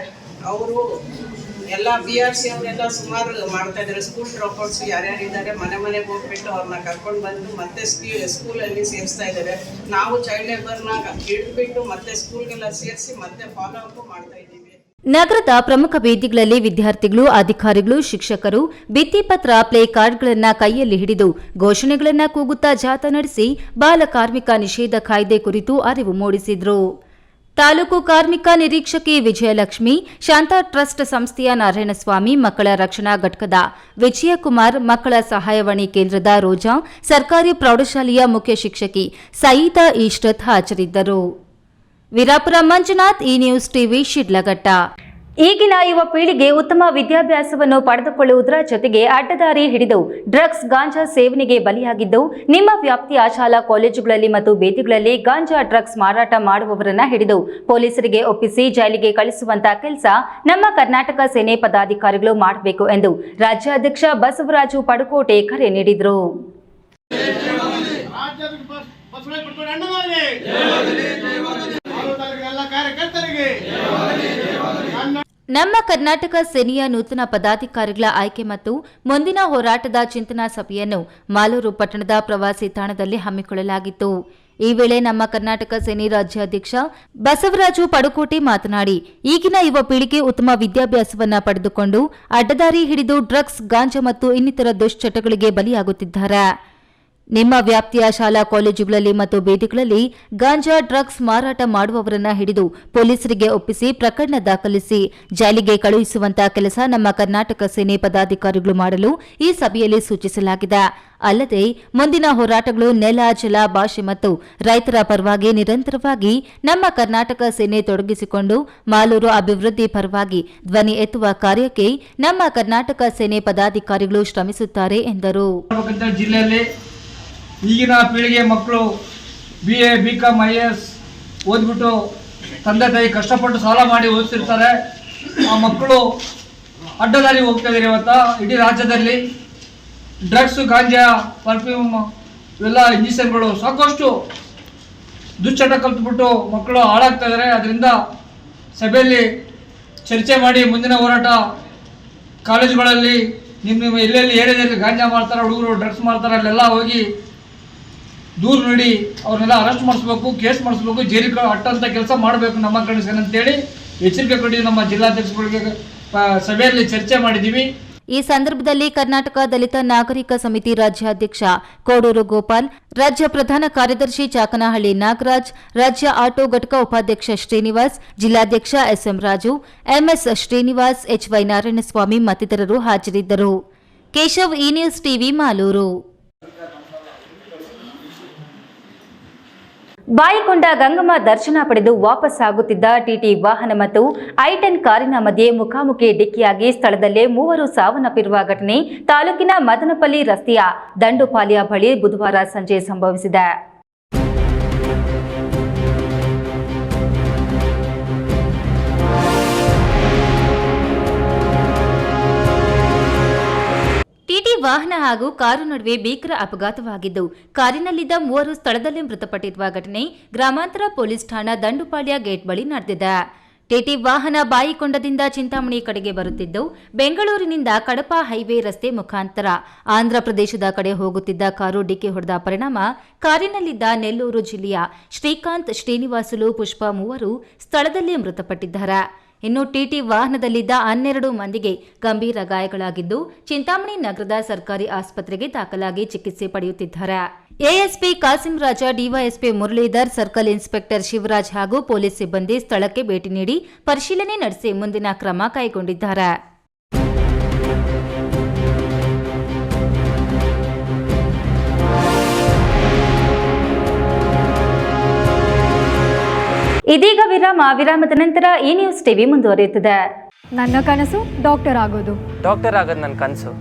ಅವರು ಎಲ್ಲ BRC ಅವರೆಲ್ಲ ಸುಮಾರು ಮಾಡ್ತಾ ಇದ್ದಾರೆ. ಸ್ಕೂಲ್ ಡ್ರಾಪ್ಔಟ್ಸ್ ಯಾರ್ಯಾರಿದ್ದಾರೆ ಮನೆಗೆ ಹೋಗ್ಬಿಟ್ಟು ಅವ್ರನ್ನ ಕರ್ಕೊಂಡು ಬಂದು ಮತ್ತೆ ಸ್ಕೂಲಲ್ಲಿ ಸೇರಿಸ್ತಾ ಇದ್ದಾರೆ. ನಾವು ಚೈಲ್ಡ್ ಲೇಬರ್ನ ಹಿಡಿದ್ಬಿಟ್ಟು ಮತ್ತೆ ಸ್ಕೂಲ್ಗೆಲ್ಲ ಸೇರಿಸಿ ಮತ್ತೆ ಫಾಲೋ ಅಪ್ ಮಾಡ್ತಾ ಇದ್ದೀವಿ. ನಗರದ ಪ್ರಮುಖ ಬೀದಿಗಳಲ್ಲಿ ವಿದ್ಯಾರ್ಥಿಗಳು, ಅಧಿಕಾರಿಗಳು, ಶಿಕ್ಷಕರು ಭಿತ್ತಿಪತ್ರ, ಪ್ಲೇ ಕಾರ್ಡ್ಗಳನ್ನು ಕೈಯಲ್ಲಿ ಹಿಡಿದು ಘೋಷಣೆಗಳನ್ನು ಕೂಗುತ್ತಾ ಜಾಥಾ ನಡೆಸಿ ಬಾಲ ಕಾರ್ಮಿಕ ನಿಷೇಧ ಕಾಯ್ದೆ ಕುರಿತು ಅರಿವು ಮೂಡಿಸಿದರು. ತಾಲೂಕು ಕಾರ್ಮಿಕ ನಿರೀಕ್ಷಕಿ ವಿಜಯಲಕ್ಷ್ಮಿ, ಶಾಂತಾ ಟ್ರಸ್ಟ್ ಸಂಸ್ಥೆಯ ನಾರಾಯಣಸ್ವಾಮಿ, ಮಕ್ಕಳ ರಕ್ಷಣಾ ಘಟಕದ ವಿಜಯಕುಮಾರ್, ಮಕ್ಕಳ ಸಹಾಯವಾಣಿ ಕೇಂದ್ರದ ರೋಜಾ, ಸರ್ಕಾರಿ ಪ್ರೌಢಶಾಲೆಯ ಮುಖ್ಯ ಶಿಕ್ಷಕಿ ಸಯೀದಾ ಈಶ್ರತ್ ಹಾಜರಿದ್ದರು. ವೀರಾಪುರ ಮಂಜುನಾಥ್, ಈ ನ್ಯೂಸ್ ಟಿವಿ, ಶಿಡ್ಲಘಟ್ಟ. ಈಗಿನ ಯುವ ಪೀಳಿಗೆ ಉತ್ತಮ ವಿದ್ಯಾಭ್ಯಾಸವನ್ನು ಪಡೆದುಕೊಳ್ಳುವುದರ ಜೊತೆಗೆ ಅಡ್ಡದಾರಿ ಹಿಡಿದು ಡ್ರಗ್ಸ್, ಗಾಂಜಾ ಸೇವನೆಗೆ ಬಲಿಯಾಗಿದ್ದು, ನಿಮ್ಮ ವ್ಯಾಪ್ತಿಯ ಶಾಲಾ ಕಾಲೇಜುಗಳಲ್ಲಿ ಮತ್ತು ಬೇದಿಗಳಲ್ಲಿ ಗಾಂಜಾ, ಡ್ರಗ್ಸ್ ಮಾರಾಟ ಮಾಡುವವರನ್ನ ಹಿಡಿದು ಪೊಲೀಸರಿಗೆ ಒಪ್ಪಿಸಿ ಜೈಲಿಗೆ ಕಳಿಸುವಂತ ಕೆಲಸ ನಮ್ಮ ಕರ್ನಾಟಕ ಸೇನೆ ಪದಾಧಿಕಾರಿಗಳು ಮಾಡಬೇಕು ಎಂದು ರಾಜ್ಯಾಧ್ಯಕ್ಷ ಬಸವರಾಜು ಪಡುಕೋಟೆ ಕರೆ ನೀಡಿದರು. ನಮ್ಮ ಕರ್ನಾಟಕ ಸೇನೆಯ ನೂತನ ಪದಾಧಿಕಾರಿಗಳ ಆಯ್ಕೆ ಮತ್ತು ಮುಂದಿನ ಹೋರಾಟದ ಚಿಂತನಾ ಸಭೆಯನ್ನು ಮಾಲೂರು ಪಟ್ಟಣದ ಪ್ರವಾಸಿ ತಾಣದಲ್ಲಿ ಹಮ್ಮಿಕೊಳ್ಳಲಾಗಿತ್ತು. ಈ ವೇಳೆ ನಮ್ಮ ಕರ್ನಾಟಕ ಸೇನೆ ರಾಜ್ಯಾಧ್ಯಕ್ಷ ಬಸವರಾಜು ಪಡುಕೋಟೆ ಮಾತನಾಡಿ, ಈಗಿನ ಯುವ ಪೀಳಿಗೆ ಉತ್ತಮ ವಿದ್ಯಾಭ್ಯಾಸವನ್ನ ಪಡೆದುಕೊಂಡು ಅಡ್ಡದಾರಿ ಹಿಡಿದು ಡ್ರಗ್ಸ್, ಗಾಂಜಾ ಮತ್ತು ಇನ್ನಿತರ ದುಶ್ಚಟಗಳಿಗೆ ಬಲಿಯಾಗುತ್ತಿದ್ದಾರೆ. ನಿಮ್ಮ ವ್ಯಾಪ್ತಿಯ ಶಾಲಾ ಕಾಲೇಜುಗಳಲ್ಲಿ ಮತ್ತು ಬೇದಿಗಳಲ್ಲಿ ಗಾಂಜಾ, ಡ್ರಗ್ಸ್ ಮಾರಾಟ ಮಾಡುವವರನ್ನ ಹಿಡಿದು ಪೊಲೀಸರಿಗೆ ಒಪ್ಪಿಸಿ ಪ್ರಕರಣ ದಾಖಲಿಸಿ ಜೈಲಿಗೆ ಕಳುಹಿಸುವಂತಹ ಕೆಲಸ ನಮ್ಮ ಕರ್ನಾಟಕ ಸೇನೆ ಪದಾಧಿಕಾರಿಗಳು ಮಾಡಲು ಈ ಸಭೆಯಲ್ಲಿ ಸೂಚಿಸಲಾಗಿದೆ. ಅಲ್ಲದೆ ಮುಂದಿನ ಹೋರಾಟಗಳು ನೆಲ, ಜಲ, ಭಾಷೆ ಮತ್ತು ರೈತರ ಪರವಾಗಿ ನಿರಂತರವಾಗಿ ನಮ್ಮ ಕರ್ನಾಟಕ ಸೇನೆ ತೊಡಗಿಸಿಕೊಂಡು ಮಾಲೂರು ಅಭಿವೃದ್ಧಿ ಪರವಾಗಿ ಧ್ವನಿ ಎತ್ತುವ ಕಾರ್ಯಕ್ಕೆ ನಮ್ಮ ಕರ್ನಾಟಕ ಸೇನೆ ಪದಾಧಿಕಾರಿಗಳು ಶ್ರಮಿಸುತ್ತಾರೆ ಎಂದರು. ಈಗಿನ ಪೀಳಿಗೆ ಮಕ್ಕಳು BA, BCom, IAS ಓದ್ಬಿಟ್ಟು ತಂದೆ ತಾಯಿ ಕಷ್ಟಪಟ್ಟು ಸಾಲ ಮಾಡಿ ಓದಿಸಿರ್ತಾರೆ. ಆ ಮಕ್ಕಳು ಅಡ್ಡದಾರಿ ಹೋಗ್ತಾ ಇದ್ದಾರೆ. ಇವತ್ತು ಇಡೀ ರಾಜ್ಯದಲ್ಲಿ ಡ್ರಗ್ಸು, ಗಾಂಜಾ, ಪರ್ಫ್ಯೂಮ್ ಇವೆಲ್ಲ ಇಂಜೆಕ್ಷನ್ಗಳು ಸಾಕಷ್ಟು ದುಶ್ಚಟ ಕಲ್ತ್ಬಿಟ್ಟು ಮಕ್ಕಳು ಹಾಳಾಗ್ತಾ ಇದ್ದಾರೆ. ಅದರಿಂದ ಸಭೆಯಲ್ಲಿ ಚರ್ಚೆ ಮಾಡಿ ಮುಂದಿನ ಹೋರಾಟ ಕಾಲೇಜುಗಳಲ್ಲಿ ನಿಮ್ಮ ಎಲ್ಲೆಲ್ಲಿ ಏರಿಯಾದಲ್ಲಿ ಗಾಂಜಾ ಮಾಡ್ತಾರೆ, ಹುಡುಗರು ಡ್ರಗ್ಸ್ ಮಾಡ್ತಾರೆ, ಅಲ್ಲೆಲ್ಲ ಹೋಗಿ ದೂರು ನೀಡಿ ಅವ್ರನ್ನೆಲ್ಲ ಅರೆಸ್ಟ್ ಮಾಡಿಸ್ಬೇಕು, ಕೇಸ್ ಮಾಡಿಸ್ಬೇಕು, ಜೈಲಿಗೆ ಅಟ್ಟಂತ ಕೆಲಸ ಮಾಡಬೇಕು ನಮ್ಮ ಕಡೆ ಅಂತೇಳಿ ಎಚ್ಚರಿಕೆ ಕೊಟ್ಟು ನಮ್ಮ ಜಿಲ್ಲಾಧ್ಯಕ್ಷಗಳಿಗೆ ಸಭೆಯಲ್ಲಿ ಚರ್ಚೆ ಮಾಡಿದ್ದೀವಿ. ಈ ಸಂದರ್ಭದಲ್ಲಿ ಕರ್ನಾಟಕ ದಲಿತ ನಾಗರಿಕ ಸಮಿತಿ ರಾಜ್ಯಾಧ್ಯಕ್ಷ ಕೋಡೂರು ಗೋಪಾಲ್, ರಾಜ್ಯ ಪ್ರಧಾನ ಕಾರ್ಯದರ್ಶಿ ಚಾಕನಹಳ್ಳಿ ನಾಗರಾಜ್, ರಾಜ್ಯ ಆಟೋ ಘಟಕ ಉಪಾಧ್ಯಕ್ಷ ಶ್ರೀನಿವಾಸ್, ಜಿಲ್ಲಾಧ್ಯಕ್ಷ SM Raju, MS Srinivas, HY Narayanaswamy ಮತ್ತಿತರರು ಹಾಜರಿದ್ದರು. ಕೇಶವ್, ಈ ನ್ಯೂಸ್ ಟಿವಿ, ಮಾಲೂರು. ಬಾಯಿಕೊಂಡ ಗಂಗಮ್ಮ ದರ್ಶನ ಪಡೆದು ವಾಪಸ್ ಆಗುತ್ತಿದ್ದ TT ವಾಹನ ಮತ್ತು I-10 ಕಾರಿನ ಮಧ್ಯೆ ಮುಖಾಮುಖಿ ಡಿಕ್ಕಿಯಾಗಿ ಸ್ಥಳದಲ್ಲೇ 3 ಸಾವನ್ನಪ್ಪಿರುವ ಘಟನೆ ತಾಲೂಕಿನ ಮದನಪಲ್ಲಿ ರಸ್ತೆಯ ದಂಡುಪಾಳ್ಯ ಬಳಿ ಬುಧವಾರ ಸಂಜೆ ಸಂಭವಿಸಿದೆ. TT ವಾಹನ ಹಾಗೂ ಕಾರು ನಡುವೆ ಭೀಕರ ಅಪಘಾತವಾಗಿದ್ದು, ಕಾರಿನಲ್ಲಿದ್ದ 3 ಸ್ಥಳದಲ್ಲೇ ಮೃತಪಟ್ಟಿರುವ ಘಟನೆ ಗ್ರಾಮಾಂತರ ಪೊಲೀಸ್ ಠಾಣಾ ದಂಡುಪಾಳ್ಯ ಗೇಟ್ ಬಳಿ ನಡೆದಿದೆ. TT ವಾಹನ ಬಾಯಿಕೊಂಡದಿಂದ ಚಿಂತಾಮಣಿ ಕಡೆಗೆ ಬರುತ್ತಿದ್ದು, ಬೆಂಗಳೂರಿನಿಂದ ಕಡಪ ಹೈವೇ ರಸ್ತೆ ಮುಖಾಂತರ ಆಂಧ್ರ ಪ್ರದೇಶದ ಕಡೆ ಹೋಗುತ್ತಿದ್ದ ಕಾರು ಡಿಕ್ಕಿ ಹೊಡೆದ ಪರಿಣಾಮ ಕಾರಿನಲ್ಲಿದ್ದ ನೆಲ್ಲೂರು ಜಿಲ್ಲೆಯ ಶ್ರೀಕಾಂತ್, ಶ್ರೀನಿವಾಸುಲು, ಪುಷ್ಪ 3 ಸ್ಥಳದಲ್ಲೇ ಮೃತಪಟ್ಟಿದ್ದಾರೆ. ಇನ್ನು TT ವಾಹನದಲ್ಲಿದ್ದ 12 ಮಂದಿಗೆ ಗಂಭೀರ ಗಾಯಗಳಾಗಿದ್ದು, ಚಿಂತಾಮಣಿ ನಗರದ ಸರ್ಕಾರಿ ಆಸ್ಪತ್ರೆಗೆ ದಾಖಲಾಗಿ ಚಿಕಿತ್ಸೆ ಪಡೆಯುತ್ತಿದ್ದಾರೆ. ASP Kasimraja, DYSP Muralidhar, circle inspector Shivraj ಹಾಗೂ ಪೊಲೀಸ್ ಸಿಬ್ಬಂದಿ ಸ್ಥಳಕ್ಕೆ ಭೇಟಿ ನೀಡಿ ಪರಿಶೀಲನೆ ನಡೆಸಿ ಮುಂದಿನ ಕ್ರಮ ಕೈಗೊಂಡಿದ್ದಾರೆ. ಇದೀಗ ವಿರಾಮದ ನಂತರ ಈ ನ್ಯೂಸ್ ಟಿವಿ ಮುಂದುವರಿಯುತ್ತದೆ. ನನ್ನ ಕನಸು ಡಾಕ್ಟರ್ ಆಗೋದು. ಡಾಕ್ಟರ್ ಆಗೋದು ನನ್ನ ಕನಸು.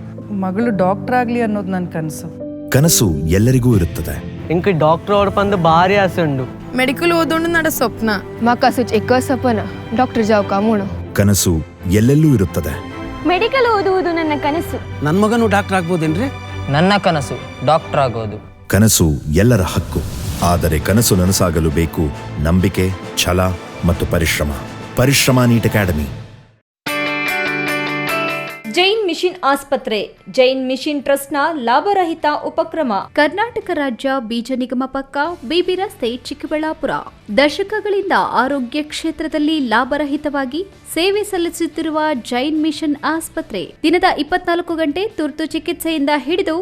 ಮಗಳು ಡಾಕ್ಟರ್ ಆಗಲಿ ಅನ್ನೋದು ನನ್ನ ಕನಸು. ಕನಸು ಎಲ್ಲರಿಗೂ ಇರುತ್ತದೆ. ಇಂಕ ಡಾಕ್ಟರ್ ಓಡ್ಪಂದು ಭಾರಿ ಆಸೆ ಉಂಡು. ಮೆಡಿಕಲ್ ಓದೋಣ ನಡ ಸ್ವಪ್ನ. ಮಾ ಕಸುಚ್ ಎಕ್ಕ ಸಪನ ಡಾಕ್ಟರ್ ಜಾವ್ ಕಾಮೂಣ. ಕನಸು ಎಲ್ಲೆಲ್ಲೂ ಇರುತ್ತದೆ. ಮೆಡಿಕಲ್ ಓದುವುದು ನನ್ನ ಕನಸು. ನನ್ನ ಮಗನು ಡಾಕ್ಟರ್ ಆಗ್ಬೋದೇನ್ರಿ? ನನ್ನ ಕನಸು ಡಾಕ್ಟರ್ ಆಗೋದು. ಕನಸು ಎಲ್ಲರ ಹಕ್ಕು. ಆದರೆ ಕನಸು ನನಸಾಗಲು ಬೇಕು ನಂಬಿಕೆ, ಛಲ ಮತ್ತು ಪರಿಶ್ರಮ ನೀಟ್ ಅಕಾಡೆಮಿ. ಜೈನ್ ಮಿಷನ್ ಆಸ್ಪತ್ರೆ, ಜೈನ್ ಮಿಷನ್ ಟ್ರಸ್ಟ್ನ ಲಾಭರಹಿತ ಉಪಕ್ರಮ. ಕರ್ನಾಟಕ ರಾಜ್ಯ ಬೀಜ ನಿಗಮ ಪಕ್ಕ, ಬಿಬಿ ರಸ್ತೆ, ಚಿಕ್ಕಬಳ್ಳಾಪುರ. ದಶಕಗಳಿಂದ ಆರೋಗ್ಯ ಕ್ಷೇತ್ರದಲ್ಲಿ ಲಾಭರಹಿತವಾಗಿ ಸೇವೆ ಸಲ್ಲಿಸುತ್ತಿರುವ ಜೈನ್ ಮಿಷನ್ ಆಸ್ಪತ್ರೆ ದಿನದ 24 ಗಂಟೆ ತುರ್ತು ಚಿಕಿತ್ಸೆಯಿಂದ ಹಿಡಿದು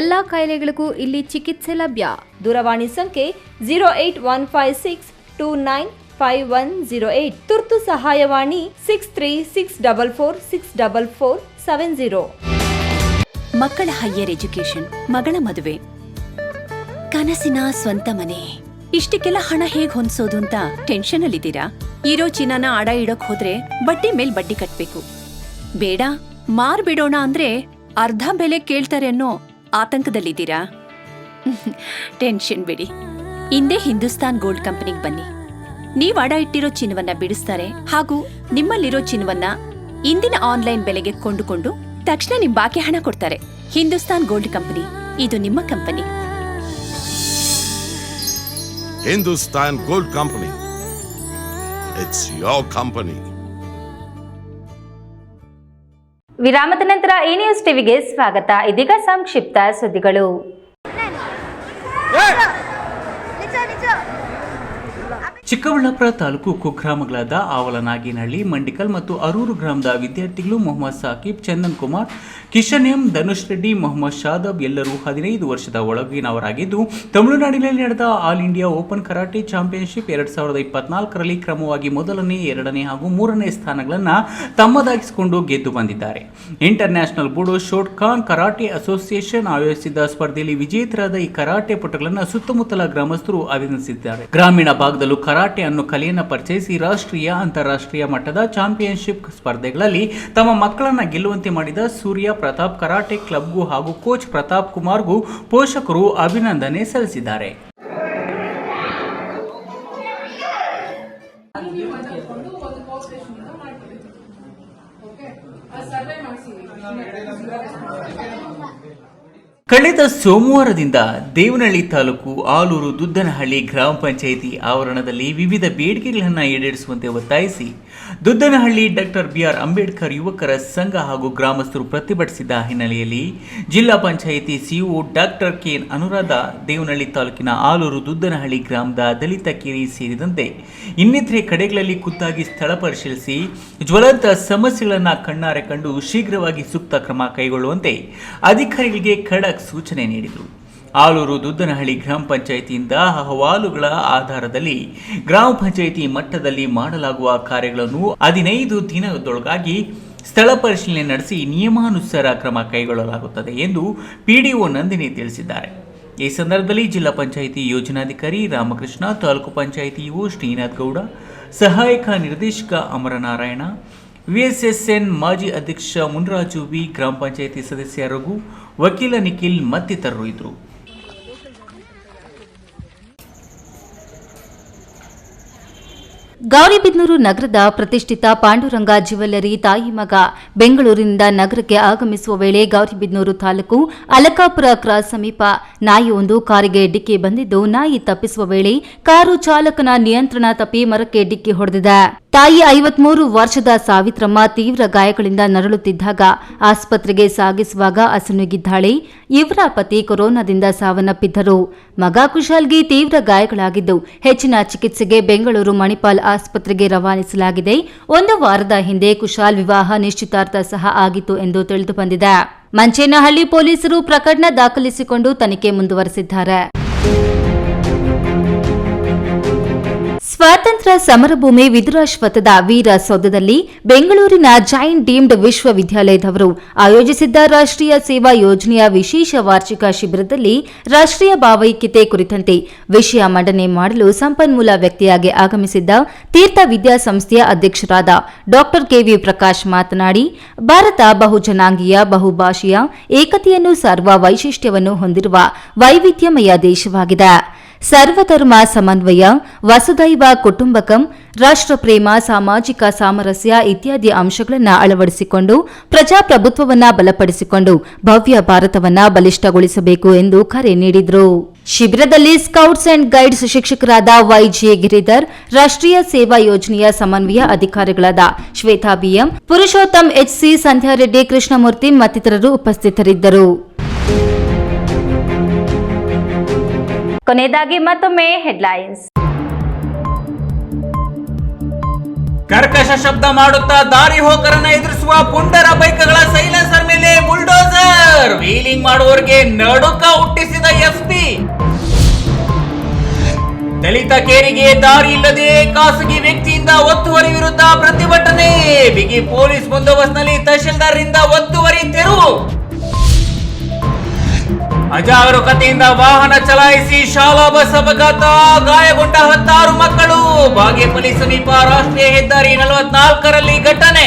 ಎಲ್ಲಾ ಕಾಯಿಲೆಗಳಿಗೂ ಇಲ್ಲಿ ಚಿಕಿತ್ಸೆ ಲಭ್ಯ. ದೂರವಾಣಿ ಸಂಖ್ಯೆ 08156295108. ತುರ್ತು ಸಹಾಯವಾಣಿ 6364464470. ಮಕ್ಕಳ ಹೈಯರ್ ಎಜುಕೇಶನ್, ಮಗಳ ಮದುವೆ, ಕನಸಿನ ಸ್ವಂತ ಮನೆ, ಇಷ್ಟಕ್ಕೆಲ್ಲ ಹಣ ಹೇಗ್ ಹೊಂದಿಸೋದು ಅಂತ ಟೆನ್ಷನ್ ಅಲ್ಲಿದ್ದೀರಾ? ಇರೋ ಚಿನ್ನನ ಅಡ ಇಡೋಕ್ ಹೋದ್ರೆ ಬಡ್ಡಿ ಮೇಲ್ ಬಡ್ಡಿ ಕಟ್ಬೇಕು. ಬೇಡ, ಮಾರ್ಬಿಡೋಣ ಅಂದ್ರೆ ಅರ್ಧ ಬೆಲೆ ಕೇಳ್ತಾರೆ ಅನ್ನೋ ಆತಂಕದಲ್ಲಿದ್ದೀರಾ? ಟೆನ್ಷನ್ ಬಿಡಿ, ಹಿಂದೆ ಹಿಂದೂಸ್ತಾನ್ ಗೋಲ್ಡ್ ಕಂಪನಿಗೆ ಬನ್ನಿ. ನೀವ್ ಅಡ ಇಟ್ಟಿರೋ ಚಿನ್ನವನ್ನ ಬಿಡಿಸ್ತಾರೆ ಹಾಗೂ ನಿಮ್ಮಲ್ಲಿರೋ ಚಿನ್ನವನ್ನ ಇಂದಿನ ಆನ್ಲೈನ್ ಬೆಲೆಗೆ ಕೊಂಡುಕೊಂಡು ತಕ್ಷಣ ನಿಮ್ ಬಾಕಿ ಹಣ ಕೊಡ್ತಾರೆ. ಹಿಂದೂಸ್ತಾನ್ ಗೋಲ್ಡ್ ಕಂಪನಿ, ಇದು ನಿಮ್ಮ company. Hindustan gold company, it's your company. ವಿರಾಮದ ನಂತರ ಈ ನ್ಯೂಸ್ ಟಿವಿಗೆ ಸ್ವಾಗತ. ಇದೀಗ ಸಂಕ್ಷಿಪ್ತ ಸುದ್ದಿಗಳು. ಚಿಕ್ಕಬಳ್ಳಾಪುರ ತಾಲೂಕು ಕುಗ್ರಾಮಗಳಾದ ಆವಲನಾಗಿನಹಳ್ಳಿ, ಮಂಡಿಕಲ್ ಮತ್ತು ಅರೂರು ಗ್ರಾಮದ ವಿದ್ಯಾರ್ಥಿಗಳು ಮೊಹಮ್ಮದ್ ಸಾಕಿಬ್, ಚಂದನ್ ಕುಮಾರ್, ಕಿಶನ್ ಎಂ, ಧನುಷ್ ರೆಡ್ಡಿ, ಮೊಹಮ್ಮದ್ ಶಾದಬ್ ಎಲ್ಲರೂ 15 ವರ್ಷದ ಒಳಗಿನವರಾಗಿದ್ದು, ತಮಿಳುನಾಡಿನಲ್ಲಿ ನಡೆದ all India open karate championship 2024ರಲ್ಲಿ ಕ್ರಮವಾಗಿ ಮೊದಲನೇ, 2ನೇ ಹಾಗೂ 3ನೇ ಸ್ಥಾನಗಳನ್ನು ತಮ್ಮದಾಗಿಸಿಕೊಂಡು ಗೆದ್ದು ಬಂದಿದ್ದಾರೆ. International budo shotokan karate association ಆಯೋಜಿಸಿದ್ದ ಸ್ಪರ್ಧೆಯಲ್ಲಿ ವಿಜೇತರಾದ ಈ ಕರಾಟೆ ಪಟುಗಳನ್ನು ಸುತ್ತಮುತ್ತಲ ಗ್ರಾಮಸ್ಥರು ಅಭಿನಂದಿಸಿದ್ದಾರೆ. ಗ್ರಾಮೀಣ ಭಾಗದಲ್ಲೂ ಕರಾಟೆ ಅನ್ನು ಕಲೆಯನ್ನು ಪರಿಚಯಿಸಿ ರಾಷ್ಟ್ರೀಯ, ಅಂತಾರಾಷ್ಟ್ರೀಯ ಮಟ್ಟದ ಚಾಂಪಿಯನ್ಶಿಪ್ ಸ್ಪರ್ಧೆಗಳಲ್ಲಿ ತಮ್ಮ ಮಕ್ಕಳನ್ನ ಗೆಲ್ಲುವಂತೆ ಮಾಡಿದ ಸೂರ್ಯ ಪ್ರತಾಪ್ ಕರಾಟೆ ಕ್ಲಬ್ಗೂ ಹಾಗೂ ಕೋಚ್ ಪ್ರತಾಪ್ ಕುಮಾರ್ಗೂ ಪೋಷಕರು ಅಭಿನಂದನೆ ಸಲ್ಲಿಸಿದ್ದಾರೆ. ಕಳೆದ ಸೋಮವಾರದಿಂದ ದೇವನಹಳ್ಳಿ ತಾಲೂಕು ಆಲೂರು ದುದ್ದನಹಳ್ಳಿ ಗ್ರಾಮ ಪಂಚಾಯಿತಿ ಆವರಣದಲ್ಲಿ ವಿವಿಧ ಬೇಡಿಕೆಗಳನ್ನು ಈಡೇರಿಸುವಂತೆ ಒತ್ತಾಯಿಸಿ ದುದ್ದನಹಳ್ಳಿ ಡಾಕ್ಟರ್ BR ಅಂಬೇಡ್ಕರ್ ಯುವಕರ ಸಂಘ ಹಾಗೂ ಗ್ರಾಮಸ್ಥರು ಪ್ರತಿಭಟಿಸಿದ ಹಿನ್ನೆಲೆಯಲ್ಲಿ ಜಿಲ್ಲಾ panchayat CEO doctor KN Anuradha Devanahalli ತಾಲೂಕಿನ ಆಲೂರು ದುದ್ದನಹಳ್ಳಿ ಗ್ರಾಮದ ದಲಿತ ಕೇರಿ ಸೇರಿದಂತೆ ಇನ್ನಿತರೆ ಕಡೆಗಳಲ್ಲಿ ಖುದ್ದಾಗಿ ಸ್ಥಳ ಪರಿಶೀಲಿಸಿ ಜ್ವಲಂತ ಸಮಸ್ಯೆಗಳನ್ನು ಕಣ್ಣಾರೆ ಕಂಡು ಶೀಘ್ರವಾಗಿ ಸೂಕ್ತ ಕ್ರಮ ಕೈಗೊಳ್ಳುವಂತೆ ಅಧಿಕಾರಿಗಳಿಗೆ ಖಡಕ್ ಸೂಚನೆ ನೀಡಿದರು. ಆಲೂರು ದುದ್ದನಹಳ್ಳಿ ಗ್ರಾಮ ಪಂಚಾಯಿತಿಯಿಂದ ಅಹವಾಲುಗಳ ಆಧಾರದಲ್ಲಿ ಗ್ರಾಮ ಪಂಚಾಯಿತಿ ಮಟ್ಟದಲ್ಲಿ ಮಾಡಲಾಗುವ ಕಾರ್ಯಗಳನ್ನು 15 ದಿನದೊಳಗಾಗಿ ಸ್ಥಳ ಪರಿಶೀಲನೆ ನಡೆಸಿ ನಿಯಮಾನುಸಾರ ಕ್ರಮ ಕೈಗೊಳ್ಳಲಾಗುತ್ತದೆ ಎಂದು PDO ನಂದಿನಿ ತಿಳಿಸಿದ್ದಾರೆ. ಈ ಸಂದರ್ಭದಲ್ಲಿ ಜಿಲ್ಲಾ ಪಂಚಾಯಿತಿ ಯೋಜನಾಧಿಕಾರಿ ರಾಮಕೃಷ್ಣ, ತಾಲೂಕು ಪಂಚಾಯಿತಿ ಇಒ ಶ್ರೀನಾಥ್ ಗೌಡ, ಸಹಾಯಕ ನಿರ್ದೇಶಕ ಅಮರನಾರಾಯಣ, VSSN ಮಾಜಿ ಅಧ್ಯಕ್ಷ ಮುನ್ರಾಜು ವಿ, ಗ್ರಾಮ ಪಂಚಾಯಿತಿ ಸದಸ್ಯ ರಘು, ವಕೀಲ ನಿಖಿಲ್ ಮತ್ತಿತರರು ಇದ್ದರು. ಗೌರಿಬಿದನೂರು ನಗರದ ಪ್ರತಿಷ್ಠಿತ ಪಾಂಡುರಂಗ ಜ್ಯುವೆಲ್ಲರಿ ತಾಯಿ ಮಗ ಬೆಂಗಳೂರಿನಿಂದ ನಗರಕ್ಕೆ ಆಗಮಿಸುವ ವೇಳೆ ಗೌರಿಬಿದನೂರು ತಾಲೂಕು ಅಲಕಾಪುರ ಕ್ರಾಸ್ ಸಮೀಪ ನಾಯಿಯೊಂದು ಕಾರಿಗೆ ಡಿಕ್ಕಿ ಬಂದಿದ್ದು, ನಾಯಿ ತಪ್ಪಿಸುವ ವೇಳೆ ಕಾರು ಚಾಲಕನ ನಿಯಂತ್ರಣ ತಪ್ಪಿ ಮರಕ್ಕೆ ಡಿಕ್ಕಿ ಹೊಡೆದಿದೆ. ತಾಯಿ 53 ವರ್ಷದ ಸಾವಿತ್ರಮ್ಮ ತೀವ್ರ ಗಾಯಗಳಿಂದ ನರಳುತ್ತಿದ್ದಾಗ ಆಸ್ಪತ್ರೆಗೆ ಸಾಗಿಸುವಾಗ ಅಸುನೀಗಿದ್ದಾಳೆ. ಇವರ ಪತಿ ಕೊರೋನಾದಿಂದ ಸಾವನ್ನಪ್ಪಿದ್ದರು. ಮಗ ಕುಶಾಲ್ಗೆ ತೀವ್ರ ಗಾಯಗಳಾಗಿದ್ದು ಹೆಚ್ಚಿನ ಚಿಕಿತ್ಸೆಗೆ ಬೆಂಗಳೂರು ಮಣಿಪಾಲ್ ಆಸ್ಪತ್ರೆಗೆ ರವಾನಿಸಲಾಗಿದೆ. 1 ವಾರದ ಹಿಂದೆ ಕುಶಾಲ್ ವಿವಾಹ ನಿಶ್ಚಿತಾರ್ಥ ಸಹ ಆಗಿತ್ತು ಎಂದು ತಿಳಿದು ಬಂದಿದೆ. ಮಂಚೇನಹಳ್ಳಿ ಪೊಲೀಸರು ಪ್ರಕರಣ ದಾಖಲಿಸಿಕೊಂಡು ತನಿಖೆ ಮುಂದುವರೆಸಿದ್ದಾರೆ. ಸ್ವಾತಂತ್ರ್ಯ ಸಮರಭೂಮಿ ವಿದುರಾಶ್ವತ್ಥದ ವೀರ ಸೌಧದಲ್ಲಿ ಬೆಂಗಳೂರಿನ ಜೈನ್ ಡೀಮ್ಡ್ ವಿಶ್ವವಿದ್ಯಾಲಯದವರು ಆಯೋಜಿಸಿದ್ದ ರಾಷ್ಟ್ರೀಯ ಸೇವಾ ಯೋಜನೆಯ ವಿಶೇಷ ವಾರ್ಷಿಕ ಶಿಬಿರದಲ್ಲಿ ರಾಷ್ಟ್ರೀಯ ಭಾವೈಕ್ಯತೆ ಕುರಿತಂತೆ ವಿಷಯ ಮಂಡನೆ ಮಾಡಲು ಸಂಪನ್ಮೂಲ ವ್ಯಕ್ತಿಯಾಗಿ ಆಗಮಿಸಿದ್ದ ತೀರ್ಥ ವಿದ್ಯಾಸಂಸ್ಥೆಯ ಅಧ್ಯಕ್ಷರಾದ ಡಾ ಕೆವಿ ಪ್ರಕಾಶ್ ಮಾತನಾಡಿ, ಭಾರತ ಬಹುಜನಾಂಗೀಯ ಬಹುಭಾಷೆಯ ಏಕತೆಯನ್ನು ಸಾರುವ ವೈಶಿಷ್ಟ್ಯವನ್ನು ಹೊಂದಿರುವ ವೈವಿಧ್ಯಮಯ ದೇಶವಾಗಿದೆ. ಸರ್ವಧರ್ಮ ಸಮನ್ವಯ, ವಸುದೈವ ಕುಟುಂಬಕಂ, ರಾಷ್ಟ್ರಪ್ರೇಮ, ಸಾಮಾಜಿಕ ಸಾಮರಸ್ಯ ಇತ್ಯಾದಿ ಅಂಶಗಳನ್ನು ಅಳವಡಿಸಿಕೊಂಡು ಪ್ರಜಾಪ್ರಭುತ್ವವನ್ನು ಬಲಪಡಿಸಿಕೊಂಡು ಭವ್ಯ ಭಾರತವನ್ನು ಬಲಿಷ್ಠಗೊಳಿಸಬೇಕು ಎಂದು ಕರೆ ನೀಡಿದರು. ಶಿಬಿರದಲ್ಲಿ ಸ್ಕೌಟ್ಸ್ ಅಂಡ್ ಗೈಡ್ಸ್ ಶಿಕ್ಷಕರಾದ ವೈಜೆ ಗಿರಿಧರ್, ರಾಷ್ಟ್ರೀಯ ಸೇವಾ ಯೋಜನೆಯ ಸಮನ್ವಯ ಅಧಿಕಾರಿಗಳಾದ ಶ್ವೇತಾ ಬಿಎಂ, ಪುರುಷೋತ್ತಮ್ ಎಚ್ಸಿ, ಸಂಧ್ಯಾರೆಡ್ಡಿ, ಕೃಷ್ಣಮೂರ್ತಿ ಮತ್ತಿತರರು ಉಪಸ್ಥಿತರಿದ್ದರು. ಕೊನೆಯದಾಗಿ ಮತ್ತೊಮ್ಮೆ ಹೆಡ್ಲೈನ್ಸ್. ಕರ್ಕಶ ಶಬ್ದ ಮಾಡುತ್ತಾ ದಾರಿ ಹೋಕರನ್ನ ಎದುರಿಸುವ ಪುಂಡರ ಬೈಕ್ಗಳ ಸೈಲೆನ್ಸರ್ ಮೇಲೆ ಬುಲ್ಡೋಸರ್, ವೀಲಿಂಗ್ ಮಾಡುವವರಿಗೆ ನಡುಕ ಹುಟ್ಟಿಸಿದ ಎಸ್ಪಿ. ದಲಿತ ಕೇರಿಗೆ ದಾರಿ ಇಲ್ಲದೆ ಖಾಸಗಿ ವ್ಯಕ್ತಿಯಿಂದ ಒತ್ತುವರಿ ವಿರುದ್ಧ ಪ್ರತಿಭಟನೆ, ಬಿಗಿ ಪೊಲೀಸ್ ಬಂದೋಬಸ್ತ್ನಲ್ಲಿ ತಹಶೀಲ್ದಾರ್ರಿಂದ ಒತ್ತುವರಿ ತೆರವು. ಅಜಾಗರೂಕತೆಯಿಂದ ವಾಹನ ಚಲಾಯಿಸಿ ಶಾಲಾ ಬಸ್ ಅಪಘಾತ, ಗಾಯಗೊಂಡ 16 ಮಕ್ಕಳು. ಬಾಗೇಪಲ್ಲಿ ಸಮೀಪ ರಾಷ್ಟ್ರೀಯ ಹೆದ್ದಾರಿ 44ರಲ್ಲಿ ಘಟನೆ.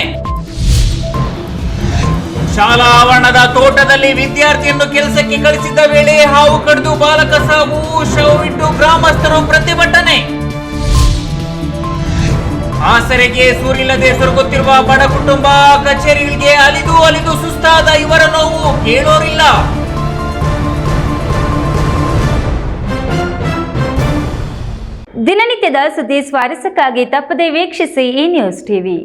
ಶಾಲಾ ಆವರಣದ ತೋಟದಲ್ಲಿ ವಿದ್ಯಾರ್ಥಿಯನ್ನು ಕೆಲಸಕ್ಕೆ ಕಳಿಸಿದ್ದ ವೇಳೆ ಹಾವು ಕಡಿದು ಬಾಲಕ ಸಾವು, ಶವವಿಟ್ಟು ಗ್ರಾಮಸ್ಥರು ಪ್ರತಿಭಟನೆ. ಆಸರೆಗೆ ಸೂರಿಲ್ಲದೆ ಸೊರಗುತ್ತಿರುವ ಬಡ ಕುಟುಂಬ, ಕಚೇರಿಗಳಿಗೆ ಅಲಿದು ಸುಸ್ತಾದ ಇವರ ನೋವು ಕೇಳೋರಿಲ್ಲ. ದಿನನಿತ್ಯದ ಸುದ್ದಿ ಸ್ವಾರಸ್ಯಕ್ಕಾಗಿ ತಪ್ಪದೇ ವೀಕ್ಷಿಸಿ ಈ ನ್ಯೂಸ್ ಟಿವಿ.